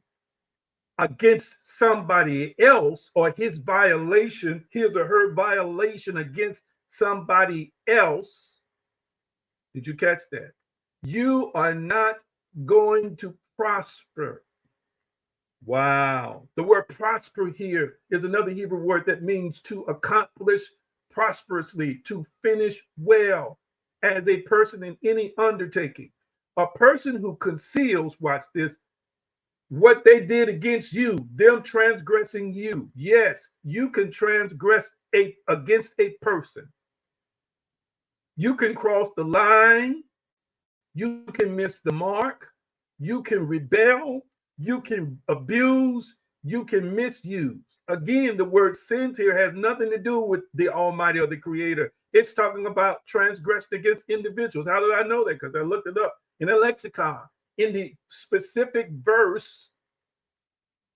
Speaker 1: against somebody else, or his violation, his or her violation against somebody else. Did you catch that? You are not going to prosper. Wow. The word prosper here is another Hebrew word that means to accomplish prosperously, to finish well. as a person in any undertaking. A person who conceals, watch this, what they did against you, them transgressing you. Yes, you can transgress against a person. You can cross the line. You can miss the mark. You can rebel. You can abuse. You can misuse. Again, the word sins here has nothing to do with the Almighty or the Creator. It's talking about transgression against individuals. How did I know that? Because I looked it up in a lexicon, in the specific verse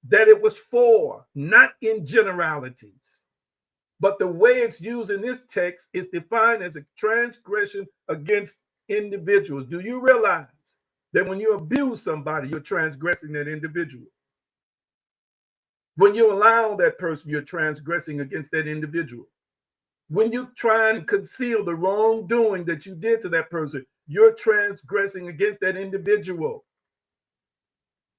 Speaker 1: that it was for, not in generalities. But the way it's used in this text is defined as a transgression against individuals. Do you realize that when you abuse somebody, you're transgressing that individual? When you allow that person, you're transgressing against that individual. When you try and conceal the wrongdoing that you did to that person, you're transgressing against that individual.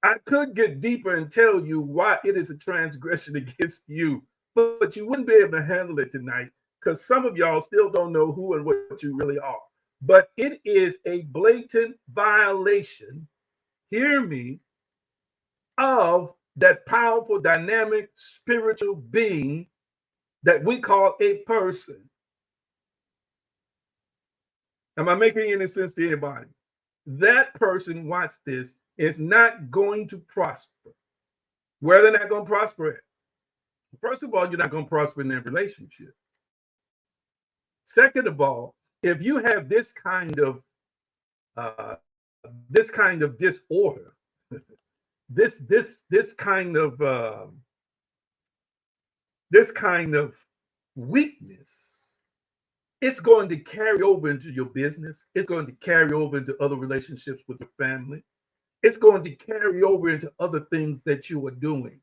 Speaker 1: I could get deeper and tell you why it is a transgression against you, but you wouldn't be able to handle it tonight because some of y'all still don't know who and what you really are. But it is a blatant violation, hear me, of that powerful, dynamic, spiritual being that we call a person. Am I making any sense to anybody? That person, watch this, is not going to prosper. Where they're not going to prosper at? First of all, you're not going to prosper in that relationship. Second of all, if you have this kind of disorder, this kind of weakness, it's going to carry over into your business. It's going to carry over into other relationships with your family. It's going to carry over into other things that you are doing.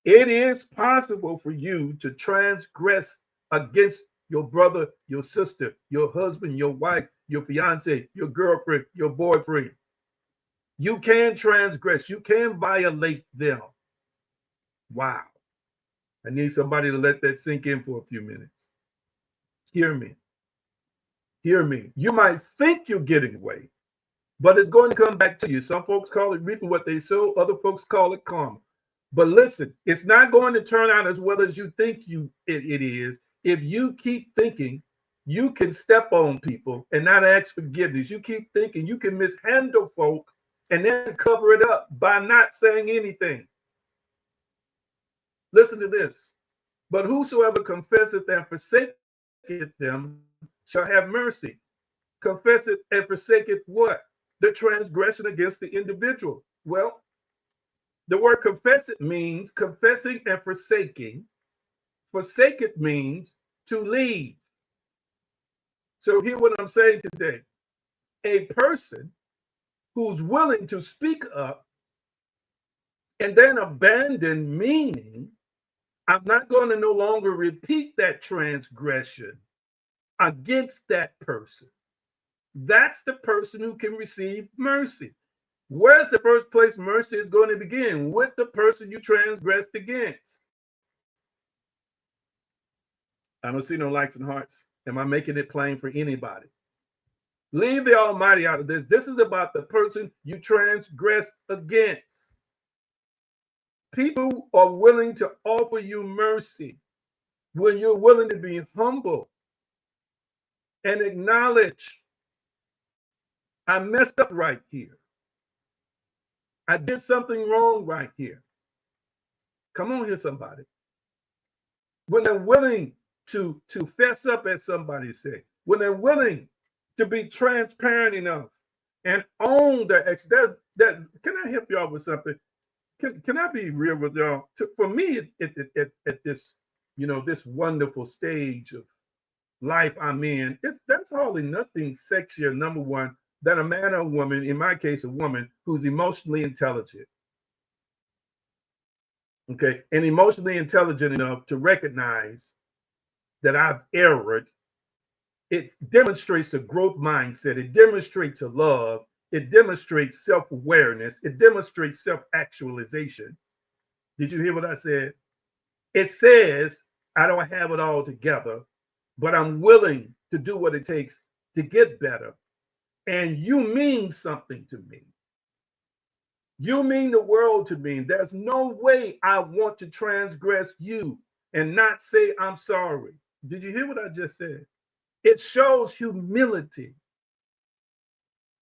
Speaker 1: It is possible for you to transgress against your brother, your sister, your husband, your wife, your fiance, your girlfriend, your boyfriend. You can transgress. You can violate them. Wow. I need somebody to let that sink in for a few minutes. Hear me. Hear me. You might think you're getting away, but it's going to come back to you. Some folks call it reaping what they sow. Other folks call it karma. But listen, it's not going to turn out as well as you think it is. If you keep thinking you can step on people and not ask forgiveness, you keep thinking you can mishandle folk and then cover it up by not saying anything. Listen to this. But whosoever confesseth and forsaketh them shall have mercy. Confesseth and forsaketh what? The transgression against the individual. Well, the word confess it means confessing and forsaking. Forsake it means to leave. So hear what I'm saying today. A person who's willing to speak up and then abandon, meaning I'm not going to no longer repeat that transgression against that person. That's the person who can receive mercy. Where's the first place mercy is going to begin? With the person you transgressed against. I don't see no likes and hearts. Am I making it plain for anybody? Leave the Almighty out of this. This is about the person you transgress against. People are willing to offer you mercy when you're willing to be humble and acknowledge I messed up right here. I did something wrong right here. Come on here, somebody. When they're willing to fess up, as somebody said, when they're willing to be transparent enough and own their actions. Can I help y'all with something? Can I be real with y'all? For me, at this, this wonderful stage of life I'm in, that's hardly nothing sexier, number one, than a man or a woman, in my case, a woman who's emotionally intelligent. Okay, and emotionally intelligent enough to recognize that I've erred. It demonstrates a growth mindset. It demonstrates a love. It demonstrates self-awareness. It demonstrates self-actualization. Did you hear what I said? It says, I don't have it all together, but I'm willing to do what it takes to get better, and you mean something to me. You mean the world to me. There's no way I want to transgress you and not say I'm sorry. Did you hear what I just said? It shows humility.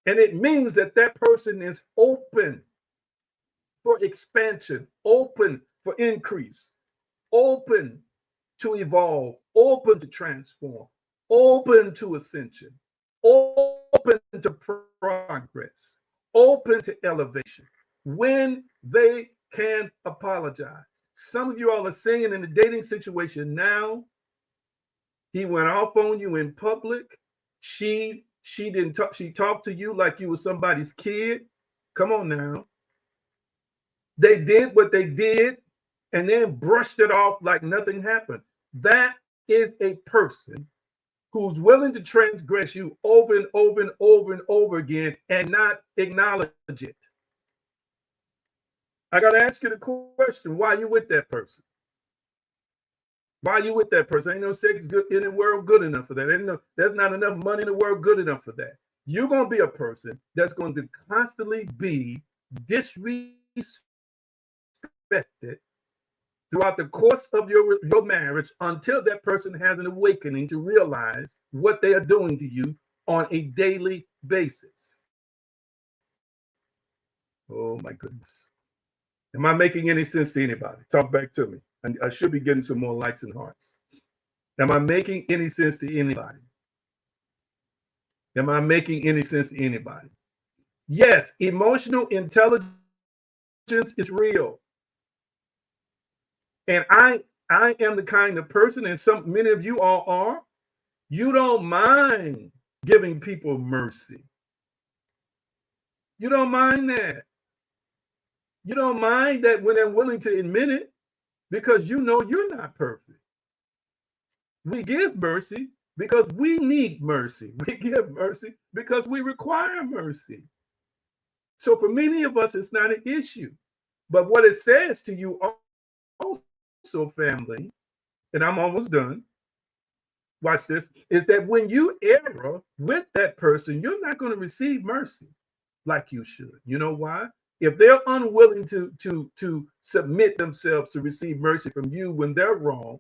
Speaker 1: And it means that that person is open for expansion, open for increase, open to evolve, open to transform, open to ascension, open to progress, open to elevation. When they can apologize. Some of you all are saying in the dating situation now, he went off on you in public. She didn't talk, she talked to you like you were somebody's kid. Come on now. They did what they did and then brushed it off like nothing happened. That is a person who's willing to transgress you over and over and over and over again and not acknowledge it. I got to ask you the question, why are you with that person? Why are you with that person? Ain't no sex good in the world good enough for that. There's not enough money in the world good enough for that. You're going to be a person that's going to constantly be disrespected throughout the course of your marriage until that person has an awakening to realize what they are doing to you on a daily basis. Oh my goodness. Am I making any sense to anybody? Talk back to me. I should be getting some more likes and hearts. Am I making any sense to anybody? Am I making any sense to anybody? Yes, emotional intelligence is real. And I am the kind of person, and many of you all are, you don't mind giving people mercy. You don't mind that. You don't mind that when they're willing to admit it, because you know you're not perfect. We give mercy because we need mercy. We give mercy because we require mercy. So for many of us, it's not an issue. But what it says to you also, family, and I'm almost done, watch this, is that when you err with that person, you're not going to receive mercy like you should. You know why? If they're unwilling to submit themselves to receive mercy from you when they're wrong,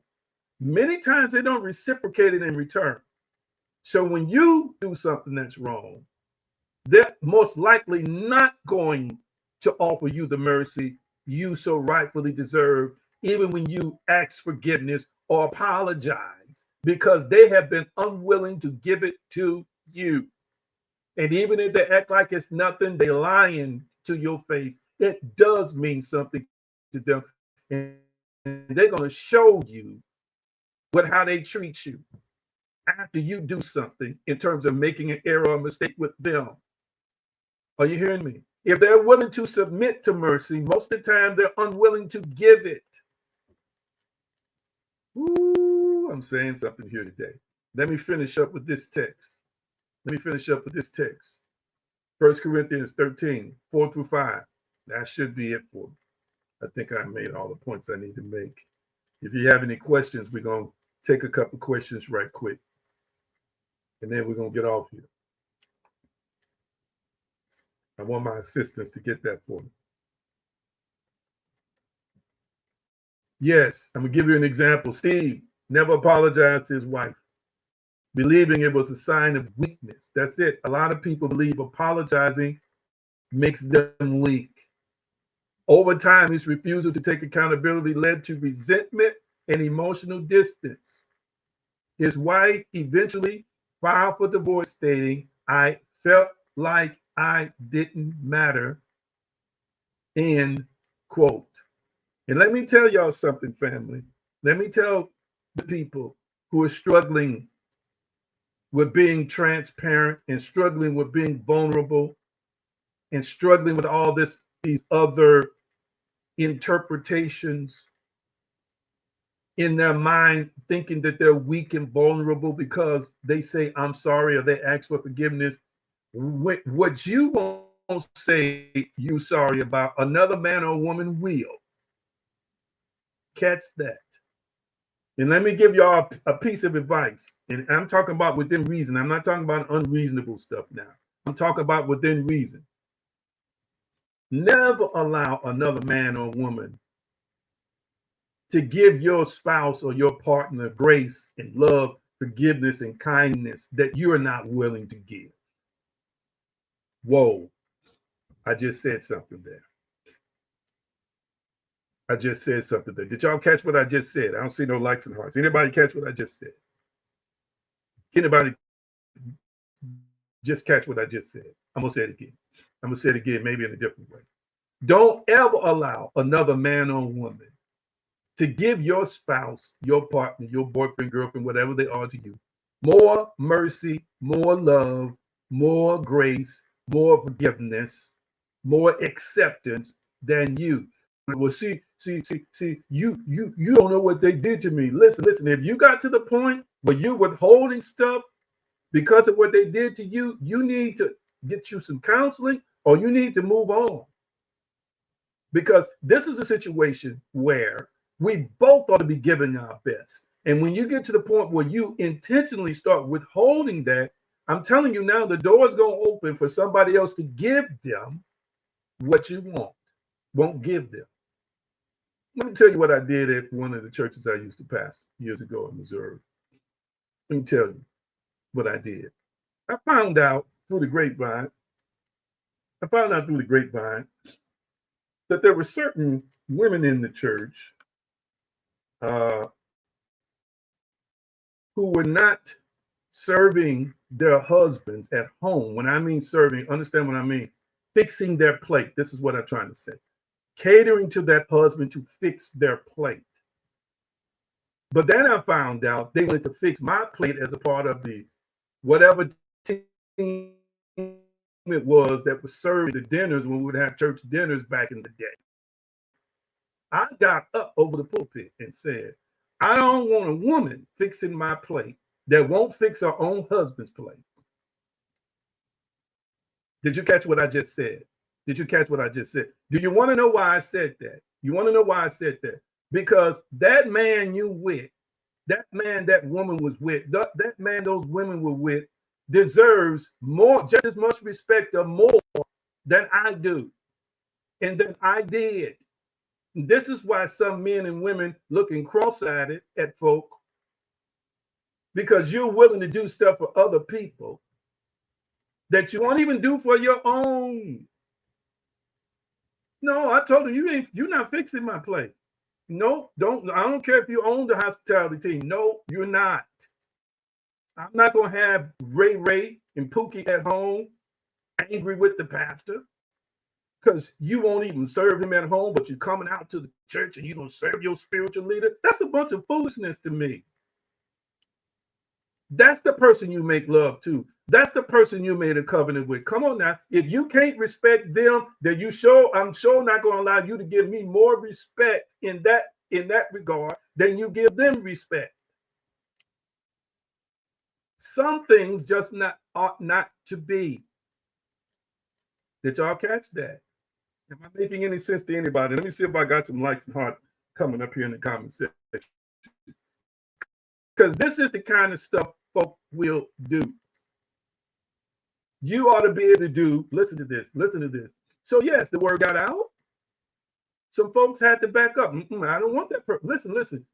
Speaker 1: many times they don't reciprocate it in return. So when you do something that's wrong, they're most likely not going to offer you the mercy you so rightfully deserve, even when you ask forgiveness or apologize, because they have been unwilling to give it to you. And even if they act like it's nothing, they lying to your face. It does mean something to them. And they're going to show you how they treat you after you do something in terms of making an error or mistake with them. Are you hearing me? If they're willing to submit to mercy, most of the time they're unwilling to give it. Ooh, I'm saying something here today. Let me finish up with this text. 1 Corinthians 13, 4 through 5. That should be it for me. I think I made all the points I need to make. If you have any questions, we're going to take a couple questions right quick. And then we're going to get off here. I want my assistants to get that for me. Yes, I'm going to give you an example. Steve never apologized to his wife, believing it was a sign of weakness. That's it. A lot of people believe apologizing makes them weak. Over time, his refusal to take accountability led to resentment and emotional distance. His wife eventually filed for divorce, stating, "I felt like I didn't matter," end quote. And let me tell y'all something, family. Let me tell the people who are struggling with being transparent and struggling with being vulnerable and struggling with all these other interpretations in their mind, thinking that they're weak and vulnerable because they say, "I'm sorry," or they ask for forgiveness. What you won't say you sorry about, another man or woman will. Catch that. And let me give y'all a piece of advice. And I'm talking about within reason. I'm not talking about unreasonable stuff now. I'm talking about within reason. Never allow another man or woman to give your spouse or your partner grace and love, forgiveness, and kindness that you're not willing to give. Whoa, I just said something there. I just said something there. Did y'all catch what I just said? I don't see no likes and hearts. Anybody catch what I just said? Anybody just catch what I just said? I'm going to say it again. I'm going to say it again, maybe in a different way. Don't ever allow another man or woman to give your spouse, your partner, your boyfriend, girlfriend, whatever they are to you, more mercy, more love, more grace, more forgiveness, more acceptance than you. Well, see, you don't know what they did to me. Listen, if you got to the point where you're withholding stuff because of what they did to you, you need to get you some counseling or you need to move on. Because this is a situation where we both ought to be giving our best. And when you get to the point where you intentionally start withholding that, I'm telling you now, the door is going to open for somebody else to give them what you won't give them. Let me tell you what I did at one of the churches I used to pastor years ago in Missouri. Let me tell you what I did. I found out through the grapevine that there were certain women in the church who were not serving their husbands at home. When I mean serving, understand what I mean. Fixing their plate. This is what I'm trying to say. Catering to that husband to fix their plate. But then I found out they wanted to fix my plate as a part of the whatever team it was that was serving the dinners when we would have church dinners back in the day. I got up over the pulpit and said, I don't want a woman fixing my plate that won't fix her own husband's plate. Did you catch what I just said? Did you catch what I just said? Do you want to know why I said that? You want to know why I said that? Because that man you with, that man that woman was with, that man those women were with deserves more, just as much respect or more than I do and than I did. This is why some men and women looking cross-eyed at folk, because you're willing to do stuff for other people that you won't even do for your own. No, I told him you're not fixing my plate. No, I don't care if you own the hospitality team. No, you're not. I'm not gonna have Ray and Pookie at home angry with the pastor because you won't even serve him at home, but you're coming out to the church and you're gonna serve your spiritual leader. That's a bunch of foolishness to me. That's the person you make love to. That's the person you made a covenant with. Come on now. If you can't respect them, then I'm sure not going to allow you to give me more respect in that regard than you give them respect. Some things just ought not to be. Did y'all catch that? Am I making any sense to anybody? Let me see if I got some likes and hearts coming up here in the comment section. Because this is the kind of stuff folk will do. You ought to be able to do, listen to this. So yes, the word got out. Some folks had to back up. I don't want that person. Listen.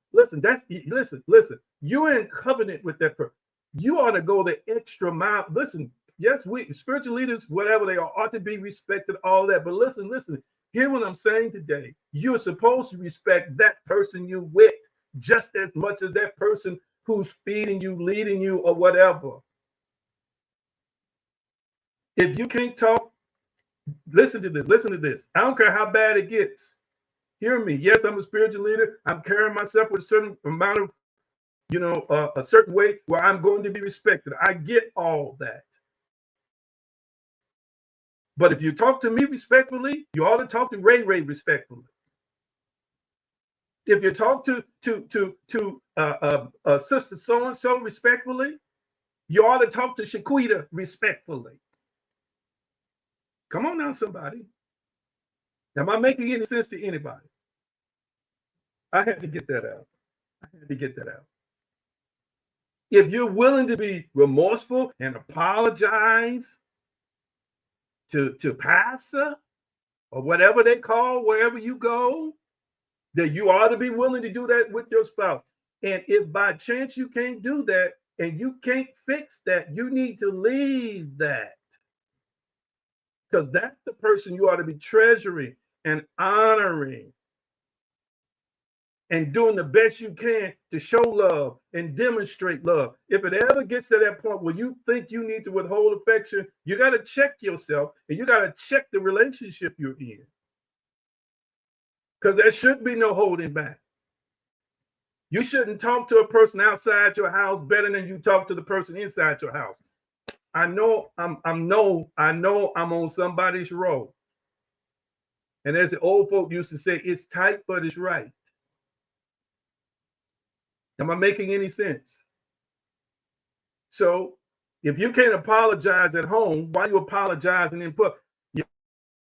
Speaker 1: You're in covenant with that person. You ought to go the extra mile. Listen, yes, we spiritual leaders, whatever they are, ought to be respected, all that. But listen, hear what I'm saying today. You're supposed to respect that person you with just as much as that person who's feeding you, leading you, or whatever. If you can't talk, listen to this. I don't care how bad it gets. Hear me. Yes, I'm a spiritual leader. I'm carrying myself with a certain amount of, a certain way where I'm going to be respected. I get all that. But if you talk to me respectfully, you ought to talk to Ray respectfully. If you talk to Sister so-and-so respectfully, you ought to talk to Shaquita respectfully. Come on now, somebody. Am I making any sense to anybody? I had to get that out. I had to get that out. If you're willing to be remorseful and apologize to pastor or whatever they call wherever you go, that you ought to be willing to do that with your spouse. And if by chance you can't do that and you can't fix that, you need to leave that. Because that's the person you ought to be treasuring and honoring and doing the best you can to show love and demonstrate love. If it ever gets to that point where you think you need to withhold affection, you got to check yourself and you got to check the relationship you're in. Because there should be no holding back. You shouldn't talk to a person outside your house better than you talk to the person inside your house. I know I'm on somebody's road. And as the old folk used to say, it's tight, but it's right. Am I making any sense? So if you can't apologize at home, why are you apologizing in public?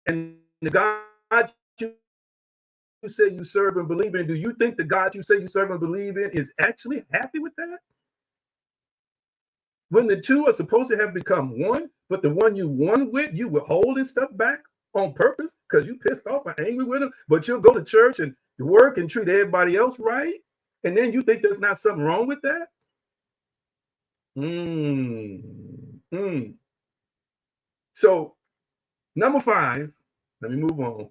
Speaker 1: And the God you say you serve and believe in, do you think the God you say you serve and believe in is actually happy with that? When the two are supposed to have become one, but the one you won with, you were holding stuff back on purpose because you pissed off or angry with them, but you'll go to church and work and treat everybody else right. And then you think there's not something wrong with that? So, number 5, let me move on.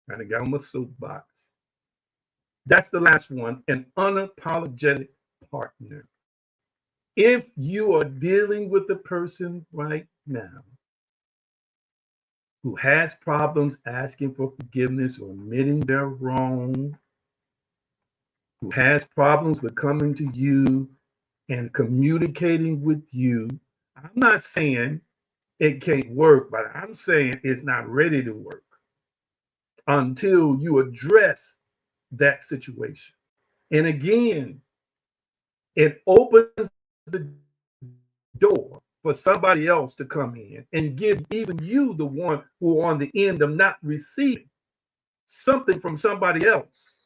Speaker 1: Kind of got on my soapbox. That's the last one, an unapologetic partner. If you are dealing with a person right now who has problems asking for forgiveness or admitting they're wrong, who has problems with coming to you and communicating with you, I'm not saying it can't work, but I'm saying it's not ready to work until you address that situation. And again, it opens the door for somebody else to come in and give even you the one who are on the end of not receiving something from somebody else.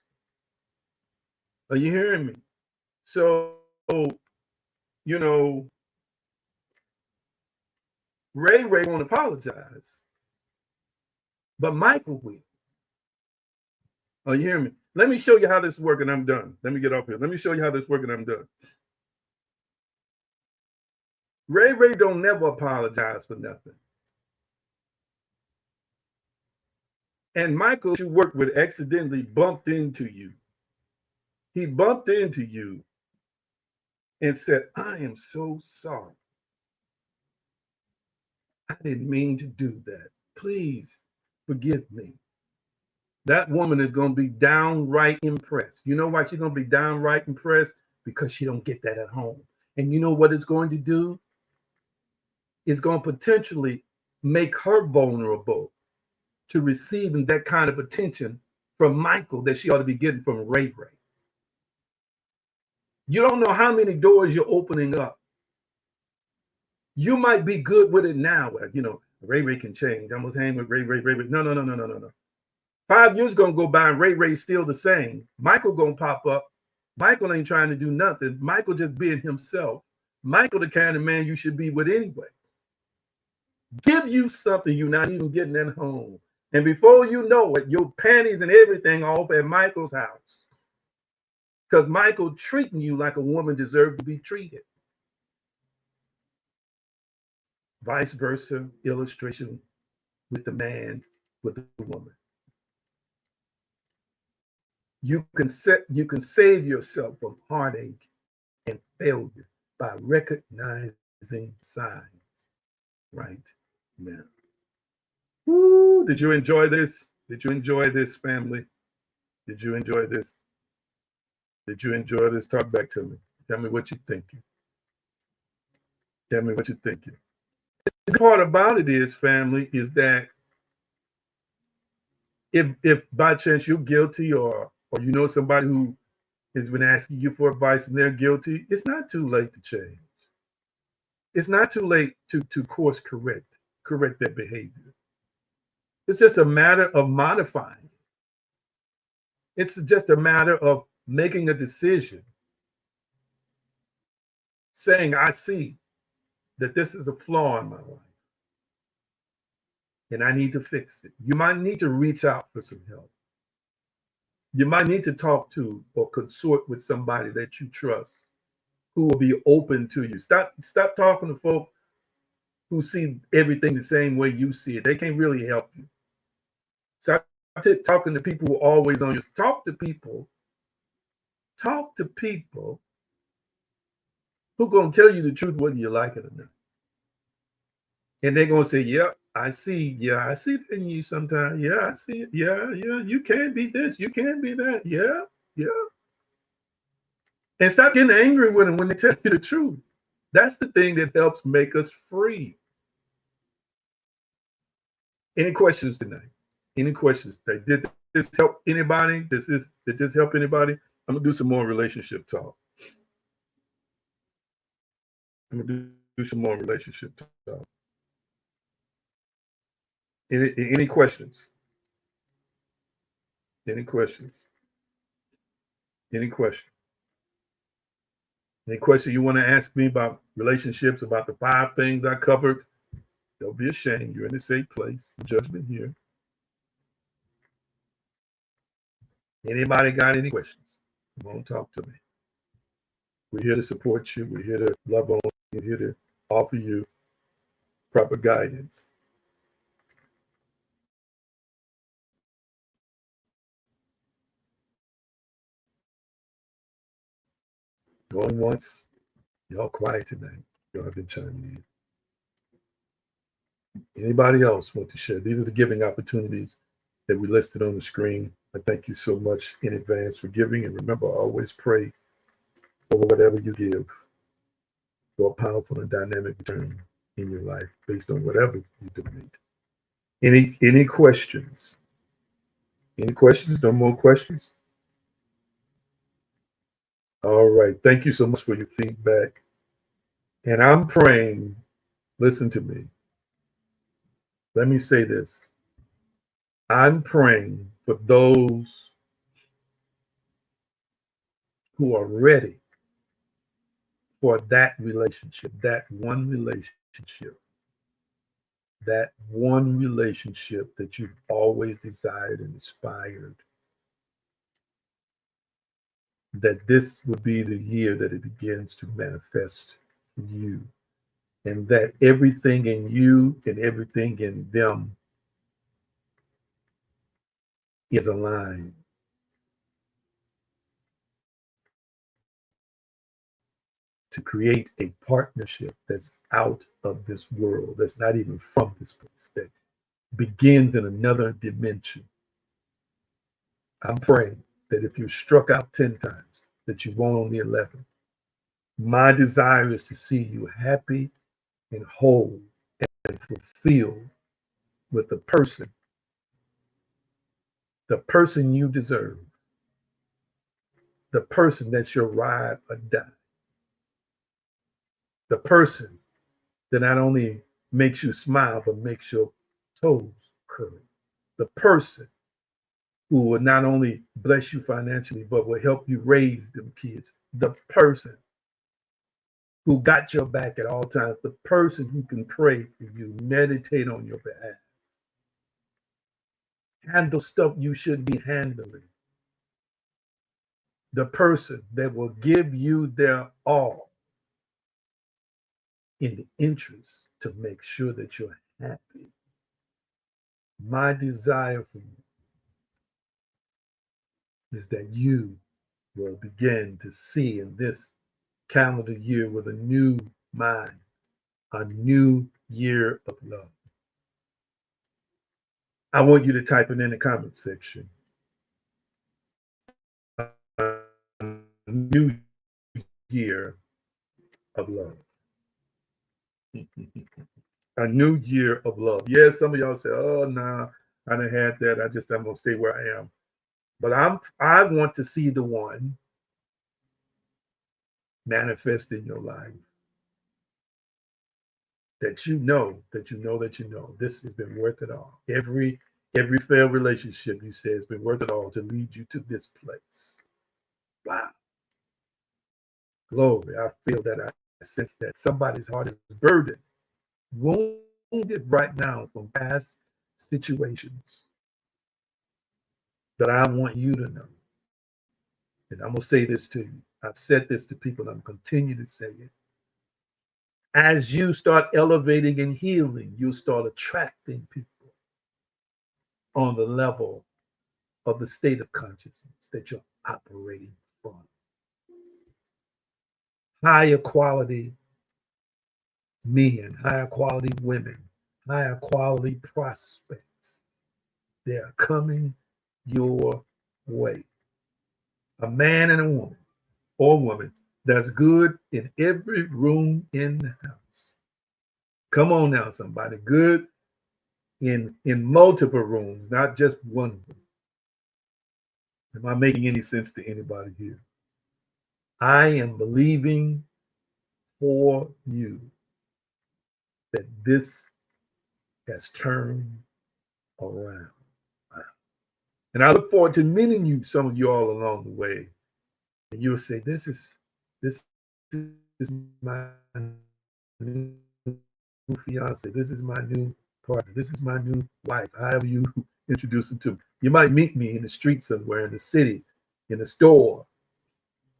Speaker 1: Are you hearing me? So, you know, Ray won't apologize, but Michael will. Are you hearing me? Let me show you how this works and I'm done. Let me get off here. Let me show you how this works and I'm done. Ray don't never apologize for nothing. And Michael, you worked with, accidentally bumped into you. He bumped into you and said, I am so sorry. I didn't mean to do that. Please forgive me. That woman is going to be downright impressed. You know why she's going to be downright impressed? Because she don't get that at home. And you know what it's going to do? It's going to potentially make her vulnerable to receiving that kind of attention from Michael that she ought to be getting from Ray. You don't know how many doors you're opening up. You might be good with it now. You know, Ray can change. I'm going to hang with Ray. No. 5 years going to go by and Ray's still the same. Michael going to pop up. Michael ain't trying to do nothing. Michael just being himself. Michael the kind of man you should be with anyway. Give you something you're not even getting at home. And before you know it, your panties and everything off at Michael's house. Because Michael treating you like a woman deserves to be treated. Vice versa, illustration with the man, with the woman. You can save yourself from heartache and failure by recognizing signs right now. Woo, did you enjoy this? Did you enjoy this, family? Did you enjoy this? Did you enjoy this? Talk back to me. Tell me what you're thinking. Tell me what you're thinking. The part about it is, family, is that if by chance you're guilty or you know somebody who has been asking you for advice and they're guilty, it's not too late to change. It's not too late to course correct that behavior. It's just a matter of modifying. It's just a matter of making a decision, saying, I see that this is a flaw in my life and I need to fix it. You might need to reach out for some help. You might need to talk to or consort with somebody that you trust who will be open to you. Stop talking to folk who see everything the same way you see it. They can't really help you. Stop talking to people who are always on you. Talk to people who gonna tell you the truth whether you like it or not. And they're gonna say, yeah, I see. Yeah, I see it in you sometimes. Yeah, I see it. Yeah, yeah, you can be this, you can be that. Yeah, yeah. And stop getting angry with them when they tell you the truth. That's the thing that helps make us free. Any questions tonight? Any questions? Did this help anybody? Did this help anybody? I'm gonna do some more relationship talk. I'm gonna do some more relationship talk. Any questions? Any questions? Any question? Any question you want to ask me about relationships, about the 5 things I covered? Don't be ashamed. You're in a safe place. Judgment here. Anybody got any questions? Come on, talk to me. We're here to support you. We're here to love on you. We're here to offer you proper guidance. Going once. Y'all quiet tonight. Y'all have been chiming in. Anybody else want to share? These are the giving opportunities that we listed on the screen. I thank you so much in advance for giving. And remember, always pray over whatever you give for a powerful and dynamic return in your life based on whatever you donate. Any questions? Any questions? No more questions? All right. Thank you so much for your feedback. And I'm praying, listen to me. Let me say this. I'm praying for those who are ready for that relationship, that one relationship that you've always desired and aspired, that this would be the year that it begins to manifest for you, and that everything in you and everything in them is aligned to create a partnership that's out of this world, that's not even from this place, that begins in another dimension. I'm praying that if you struck out 10 times, that you won't on the 11th. My desire is to see you happy and whole and fulfilled with the person you deserve, the person that's your ride or die, the person that not only makes you smile, but makes your toes curl, the person who will not only bless you financially, but will help you raise them kids, the person who got your back at all times, the person who can pray for you, meditate on your behalf, handle stuff you shouldn't be handling, the person that will give you their all in the interest to make sure that you're happy. My desire for you is that you will begin to see in this calendar year with a new mind, a new year of love. I want you to type it in the comment section. A new year of love. A new year of love. Yes, some of y'all say, "Oh, nah, I done had that. I'm gonna stay where I am." But I want to see the one manifest in your life that you know this has been worth it all. Every Every failed relationship, you say, has been worth it all to lead you to this place. Wow. Glory. I feel that. I sense that somebody's heart is burdened, wounded right now from past situations. But I want you to know, and I'm going to say this to you. I've said this to people, and I'm going to continue to say it. As you start elevating and healing, you start attracting people on the level of the state of consciousness that you're operating from. Higher quality men, higher quality women, higher quality prospects. They are coming your way. A man and a woman or woman that's good in every room in the house. Come on now, somebody. Good in multiple rooms, not just one room. Am I making any sense to anybody here? I am believing for you that this has turned around. And I look forward to meeting you, some of you all along the way. And you'll say, this is my new fiance. This is my new partner. This is my new wife. However you introduce it to me. You might meet me in the street somewhere, in the city, in the store.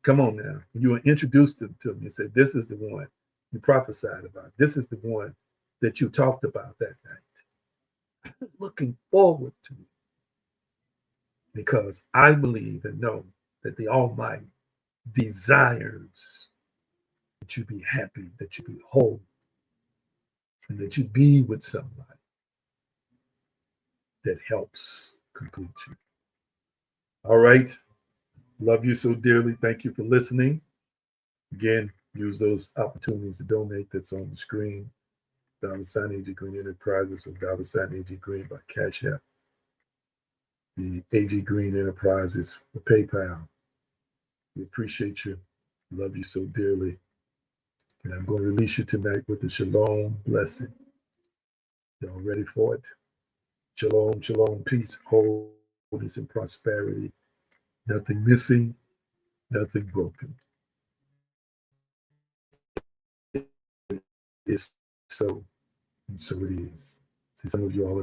Speaker 1: Come on now. You will introduce them to me and say, this is the one you prophesied about. This is the one that you talked about that night. Looking forward to it. Because I believe and know that the Almighty desires that you be happy, that you be whole, and that you be with somebody that helps complete you. All right. Love you so dearly. Thank you for listening. Again, use those opportunities to donate that's on the screen. $AG Green Enterprises or $AG Green by Cash App. The AG Green Enterprises for PayPal. We appreciate you. Love you so dearly. And I'm going to release you tonight with the Shalom blessing. Y'all ready for it? Shalom, shalom, peace, wholeness, and prosperity. Nothing missing, nothing broken. It's so, and so it is. See, some of you all